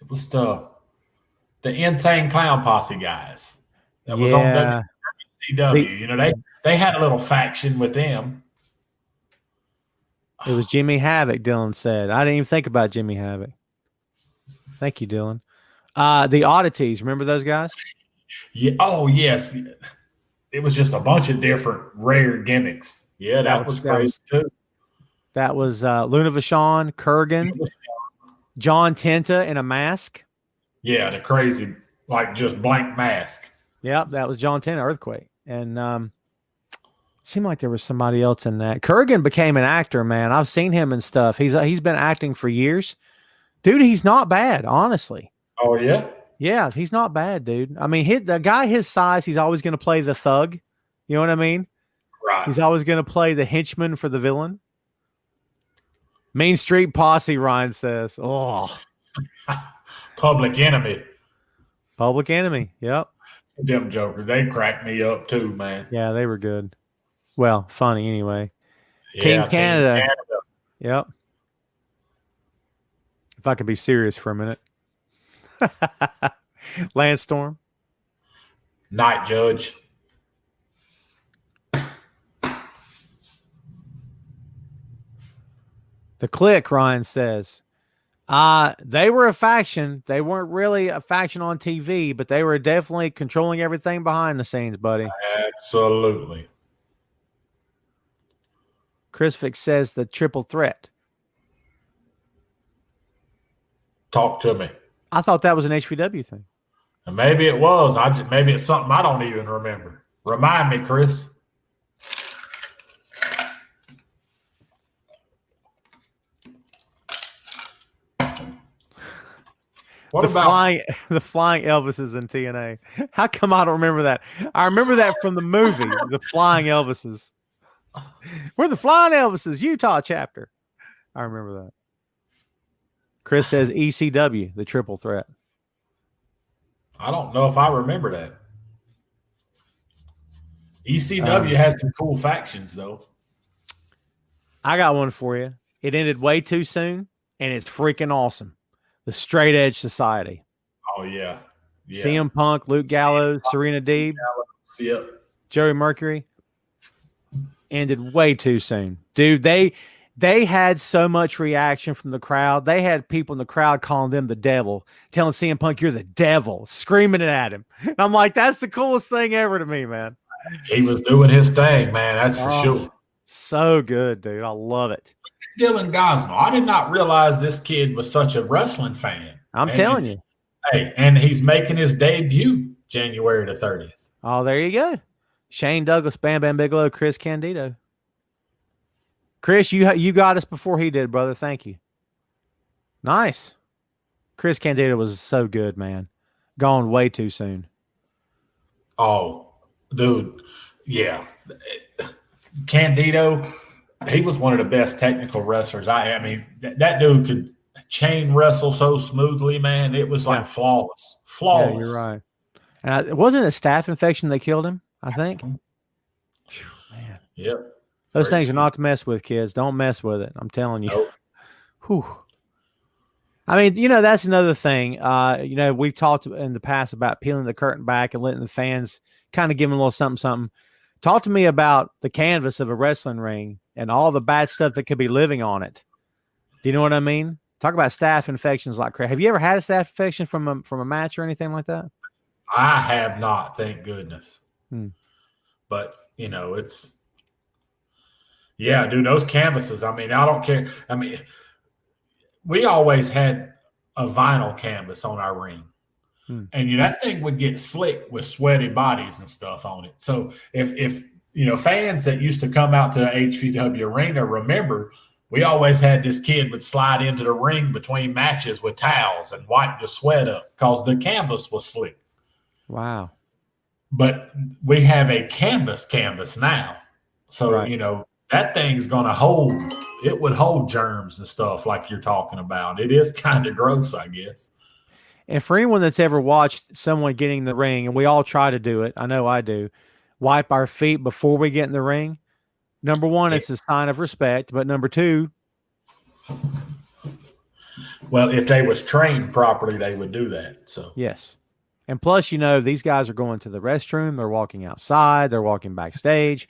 It was the Insane Clown Posse guys that was on WCW. You know, they had a little faction with them. It was Jimmy Havoc, Dylan said. I didn't even think about Jimmy Havoc. Thank you, Dylan. The Oddities, remember those guys? Yeah. Oh, yes. It was just a bunch of different rare gimmicks. Yeah, that was crazy too. That was Luna Vachon, Kurgan, John Tenta in a mask. Yeah, the crazy, like just blank mask. Yep, that was John Tenta, Earthquake. And seemed like there was somebody else in that. Kurgan became an actor, man. I've seen him and stuff. He's been acting for years. Dude, he's not bad, honestly. Oh, yeah? Yeah, he's not bad, dude. I mean, the guy his size, he's always going to play the thug. You know what I mean? Right. He's always going to play the henchman for the villain. Main Street Posse, Ryan says. Oh. Public Enemy. Public Enemy, yep. Them jokers, they cracked me up too, man. Yeah, they were good. Well, funny anyway. Yeah, Team Canada. Yep. If I could be serious for a minute. Landstorm. Night Judge. The Click, Ryan says. They were a faction. They weren't really a faction on TV, but they were definitely controlling everything behind the scenes, buddy. Absolutely. Chris Vick says the Triple Threat. Talk to me. I thought that was an HVW thing. And maybe it was. Maybe it's something I don't even remember. Remind me, Chris. What the about the flying Elvises in TNA? How come I don't remember that? I remember that from the movie, The Flying Elvises. We're the Flying Elvises, Utah chapter. I remember that. Chris says ECW, the Triple Threat. I don't know if I remember that. ECW had some cool factions, though. I got one for you. It ended way too soon, and it's freaking awesome. The Straight Edge Society. Oh, yeah. CM Punk, Luke Gallows, Serena Deeb, Yep. Joey Mercury. Ended way too soon. Dude, they had so much reaction from the crowd. They had people in the crowd calling them the devil, telling CM Punk, you're the devil, screaming it at him. And I'm like, that's the coolest thing ever to me, man. He was doing his thing, man. That's for sure. So good, dude. I love it. Dylan Gosnell. I did not realize this kid was such a wrestling fan. I'm telling you. Hey, and he's making his debut January the 30th. Oh, there you go. Shane Douglas, Bam Bam Bigelow, Chris Candido. Chris, you got us before he did, brother. Thank you. Nice. Chris Candido was so good, man. Gone way too soon. Oh, dude. Yeah. Candido, he was one of the best technical wrestlers. I mean, that dude could chain wrestle so smoothly, man. It was like flawless. Flawless. Yeah, you're right. And it wasn't a staph infection that killed him, I think. Whew, man. Yep. Those things are not to mess with, kids. Don't mess with it. I'm telling you. Nope. Whew. I mean, that's another thing. We've talked in the past about peeling the curtain back and letting the fans kind of give them a little something, something. Talk to me about the canvas of a wrestling ring and all the bad stuff that could be living on it. Do you know what I mean? Talk about staph infections like crazy. Have you ever had a staph infection from a match or anything like that? I have not, thank goodness. But, it's – yeah, dude, those canvases, I mean, I don't care. I mean, we always had a vinyl canvas on our ring. And that thing would get slick with sweaty bodies and stuff on it. So if fans that used to come out to the HVW arena remember, we always had this kid would slide into the ring between matches with towels and wipe the sweat up because the canvas was slick. Wow. But we have a canvas now. So, right. That thing's going to it would hold germs and stuff like you're talking about. It is kind of gross, I guess. And for anyone that's ever watched someone getting in the ring, and we all try to do it, I know I do, wipe our feet before we get in the ring. Number one, it's a sign of respect. But number two, well, if they was trained properly, they would do that. So yes. And plus, these guys are going to the restroom. They're walking outside. They're walking backstage.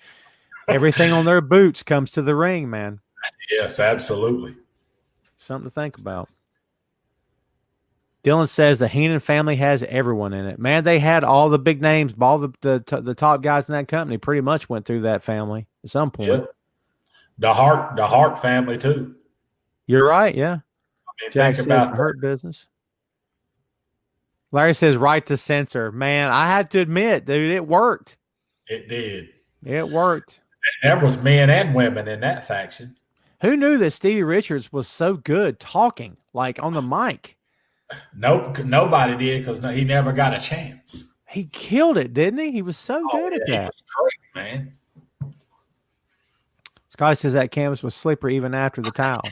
Everything on their boots comes to the ring, man. Yes, absolutely. Something to think about. Dylan says the Heenan family has everyone in it. Man, they had all the big names, all the top guys in that company pretty much went through that family at some point. Yeah. The Hart family too. You're right, yeah. Jack think about the Hurt Business. Larry says right to censor. Man, I have to admit, dude, it worked. It did. It worked. There was men and women in that faction. Who knew that Stevie Richards was so good talking, like on the mic? Nope, nobody did because he never got a chance. He killed it, didn't he? He was so good at that. He was great, man. Scott says that canvas was slippery even after the towels.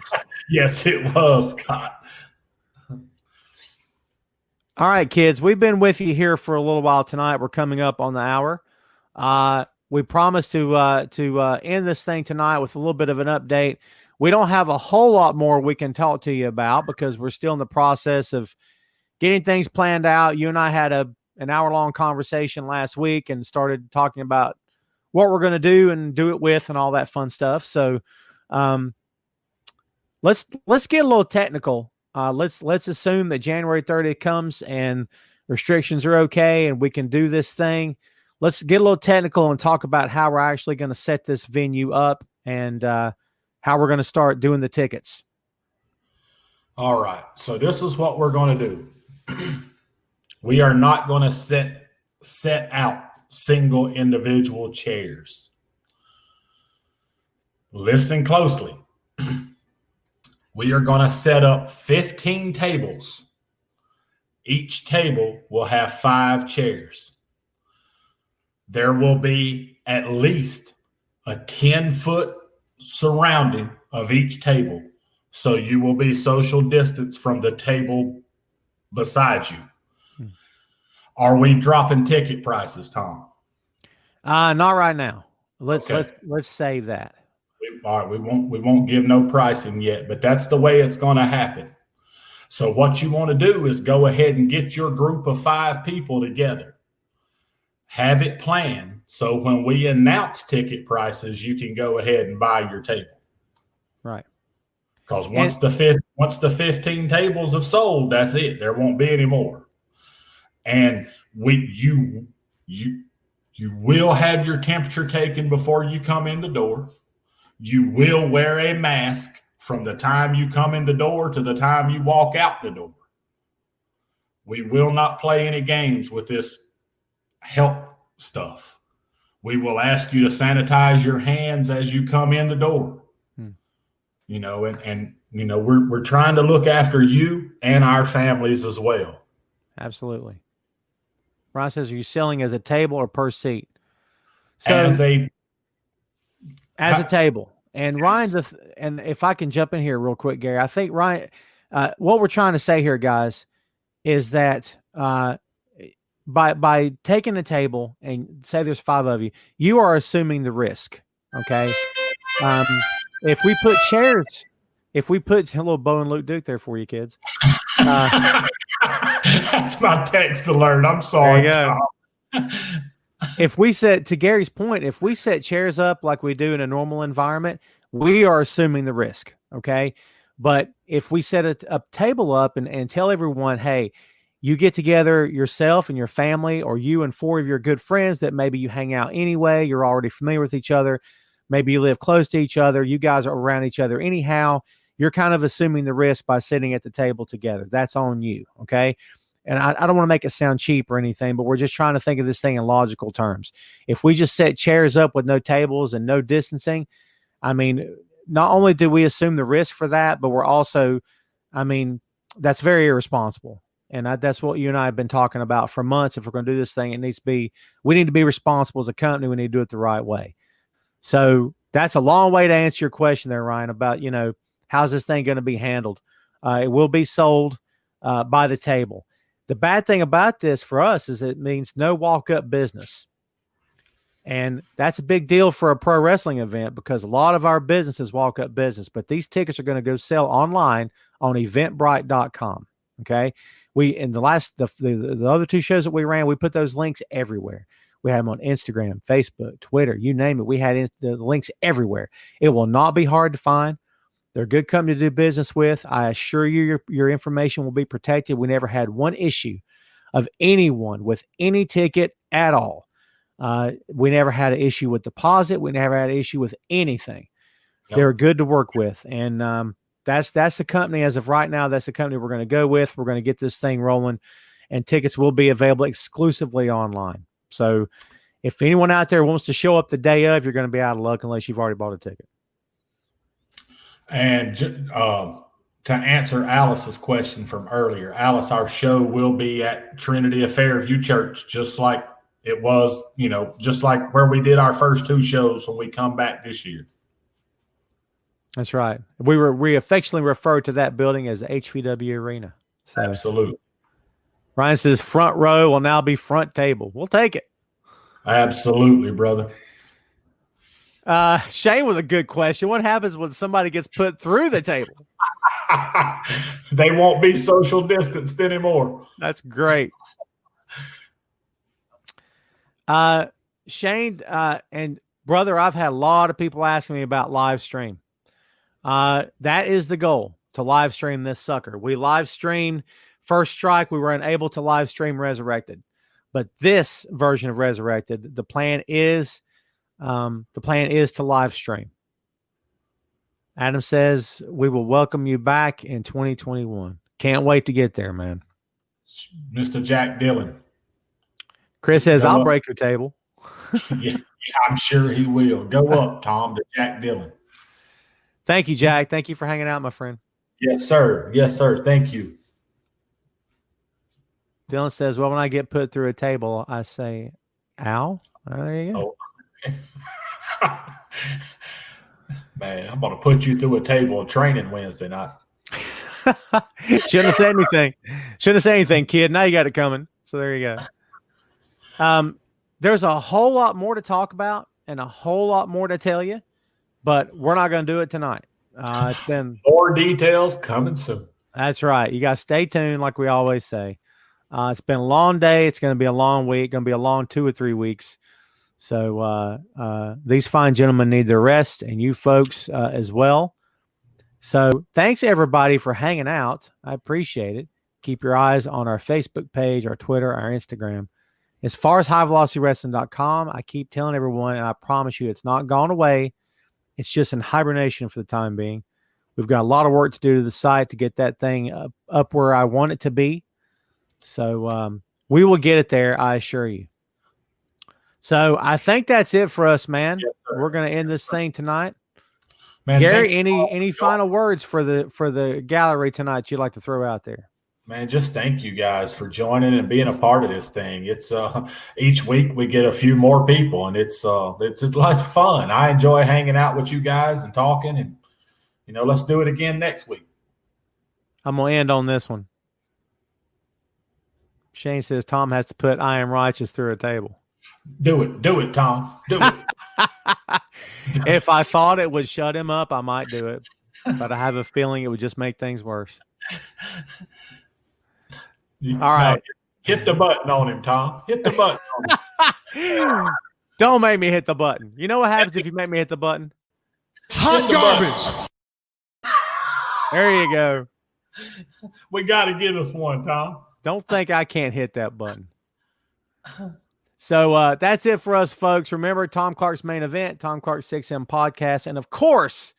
Yes, it was, Scott. All right, kids, we've been with you here for a little while tonight. We're coming up on the hour. We promised to end this thing tonight with a little bit of an update. We don't have a whole lot more we can talk to you about because we're still in the process of getting things planned out. You and I had an hour-long conversation last week and started talking about what we're going to do and do it with and all that fun stuff. So let's get a little technical. Let's assume that January 30th comes and restrictions are okay and we can do this thing. Let's get a little technical and talk about how we're actually going to set this venue up and how we're going to start doing the tickets. All right. So this is what we're going to do. We are not going to set out single individual chairs. Listen closely. We are going to set up 15 tables. Each table will have 5 chairs. There will be at least a 10-foot surrounding of each table. So you will be social distance from the table beside you. Are we dropping ticket prices, Tom? Not right now. Let's save that. All right, we won't give no pricing yet, but that's the way it's going to happen. So what you want to do is go ahead and get your group of 5 people together. Have it planned so when we announce ticket prices, you can go ahead and buy your table. Right. Because once the 15 tables have sold, that's it. There won't be any more. And you will have your temperature taken before you come in the door. You will wear a mask from the time you come in the door to the time you walk out the door. We will not play any games with this health stuff. We will ask you to sanitize your hands as you come in the door. We're trying to look after you and our families as well. Absolutely. Ron says, are you selling as a table or per seat? So as a table. And Ryan's and if I can jump in here real quick, Gary, I think Ryan, what we're trying to say here, guys, is that by taking a table and say there's 5 of you, you are assuming the risk. Okay. If we put a little Bo and Luke Duke there for you kids. That's my text alert. I'm sorry. There you go. If we set, to Gary's point, if we set chairs up like we do in a normal environment, we are assuming the risk. Okay. But if we set a table up and tell everyone, hey, you get together yourself and your family, or you and 4 of your good friends that maybe you hang out anyway, you're already familiar with each other. Maybe you live close to each other. You guys are around each other anyhow. you're kind of assuming the risk by sitting at the table together. That's on you. Okay. And I don't want to make it sound cheap or anything, but we're just trying to think of this thing in logical terms. If we just set chairs up with no tables and no distancing, I mean, not only do we assume the risk for that, but we're also, I mean, that's very irresponsible. And that's what you and I have been talking about for months. If we're going to do this thing, we need to be responsible as a company. We need to do it the right way. So that's a long way to answer your question there, Ryan, about, how's this thing going to be handled? It will be sold by the table. The bad thing about this for us is it means no walk-up business. And that's a big deal for a pro wrestling event because a lot of our businesses walk up business, but these tickets are going to go sell online on eventbrite.com. Okay. In the other two shows that we ran, we put those links everywhere. We had them on Instagram, Facebook, Twitter, you name it. We had the links everywhere. It will not be hard to find. They're a good company to do business with. I assure you, your information will be protected. We never had one issue of anyone with any ticket at all. We never had an issue with deposit. We never had an issue with anything. Nope. They're good to work with. And that's the company as of right now. That's the company we're going to go with. We're going to get this thing rolling, and tickets will be available exclusively online. So if anyone out there wants to show up the day of, you're going to be out of luck unless you've already bought a ticket. And to answer Alice's question from earlier, Alice, our show will be at Trinity of Fairview Church, just like it was, just like where we did our first two shows when we come back this year. That's right. We affectionately refer to that building as the HVW Arena. So, absolutely. Ryan says front row will now be front table. We'll take it. Absolutely, brother. Shane with a good question. What happens when somebody gets put through the table? They won't be social distanced anymore. That's great. Shane, and brother, I've had a lot of people asking me about live stream. That is the goal, to live stream this sucker. We live streamed First Strike. We were unable to live stream Resurrected, but this version of Resurrected, the plan is to live stream. Adam says we will welcome you back in 2021. Can't wait to get there, man. Mr. Jack Dillon. Chris says, I'll break your table. Yeah, I'm sure he will. Go up, Tom, to Jack Dillon. Thank you, Jack. Thank you for hanging out, my friend. Yes, sir. Yes, sir. Thank you. Dylan says, well, when I get put through a table, I say, ow. Oh, there you go. Oh. Man, I'm going to put you through a table of training Wednesday night. Shouldn't have said anything. Shouldn't have said anything, kid. Now you got it coming. So there you go. There's a whole lot more to talk about and a whole lot more to tell you, but we're not going to do it tonight. It's been more details coming soon. That's right. You got to stay tuned, like we always say. It's been a long day. It's going to be a long week. Going to be a long 2 or 3 weeks. So these fine gentlemen need their rest, and you folks as well. So thanks, everybody, for hanging out. I appreciate it. Keep your eyes on our Facebook page, our Twitter, our Instagram. As far as highvelocitywrestling.com, I keep telling everyone, and I promise you it's not gone away. It's just in hibernation for the time being. We've got a lot of work to do to the site to get that thing up where I want it to be. So we will get it there, I assure you. So I think that's it for us, man. Yes, we're going to end this thing tonight. Man, Gary, any final words for the gallery tonight you'd like to throw out there? Man, just thank you guys for joining and being a part of this thing. It's each week we get a few more people, and it's a lot of fun. I enjoy hanging out with you guys and talking, and let's do it again next week. I'm gonna end on this one. Shane says Tom has to put I am righteous through a table. Do it, Tom. Do it. If I thought it would shut him up, I might do it, but I have a feeling it would just make things worse. All right. Hit the button on him, Tom. Hit the button on him. Don't make me hit the button. You know what happens if you make me hit the button? Hot garbage. There you go. We got to get us one, Tom. Don't think I can't hit that button. So that's it for us, folks. Remember, Tom Clark's main event, Tom Clark's 6M podcast, and of course,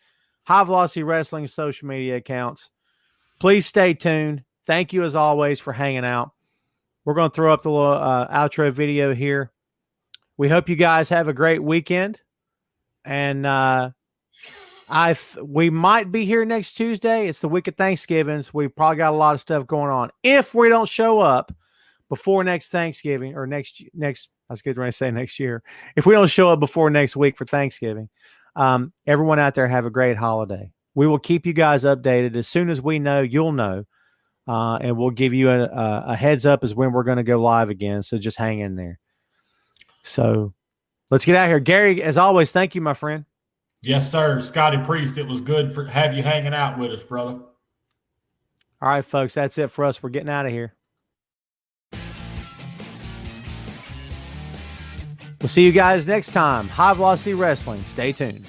High Velocity Wrestling social media accounts. Please stay tuned. Thank you, as always, for hanging out. We're going to throw up the little outro video here. We hope you guys have a great weekend. And we might be here next Tuesday. It's the week of Thanksgiving, so we probably got a lot of stuff going on. If we don't show up before next Thanksgiving or next, I was going to say next year. If we don't show up before next week for Thanksgiving, everyone out there have a great holiday. We will keep you guys updated. As soon as we know, you'll know. And we'll give you a heads up as when we're going to go live again. So just hang in there. So let's get out of here. Gary, as always, thank you, my friend. Yes, sir. Scotty Priest, it was good to have you hanging out with us, brother. All right, folks, that's it for us. We're getting out of here. We'll see you guys next time. High Velocity Wrestling. Stay tuned.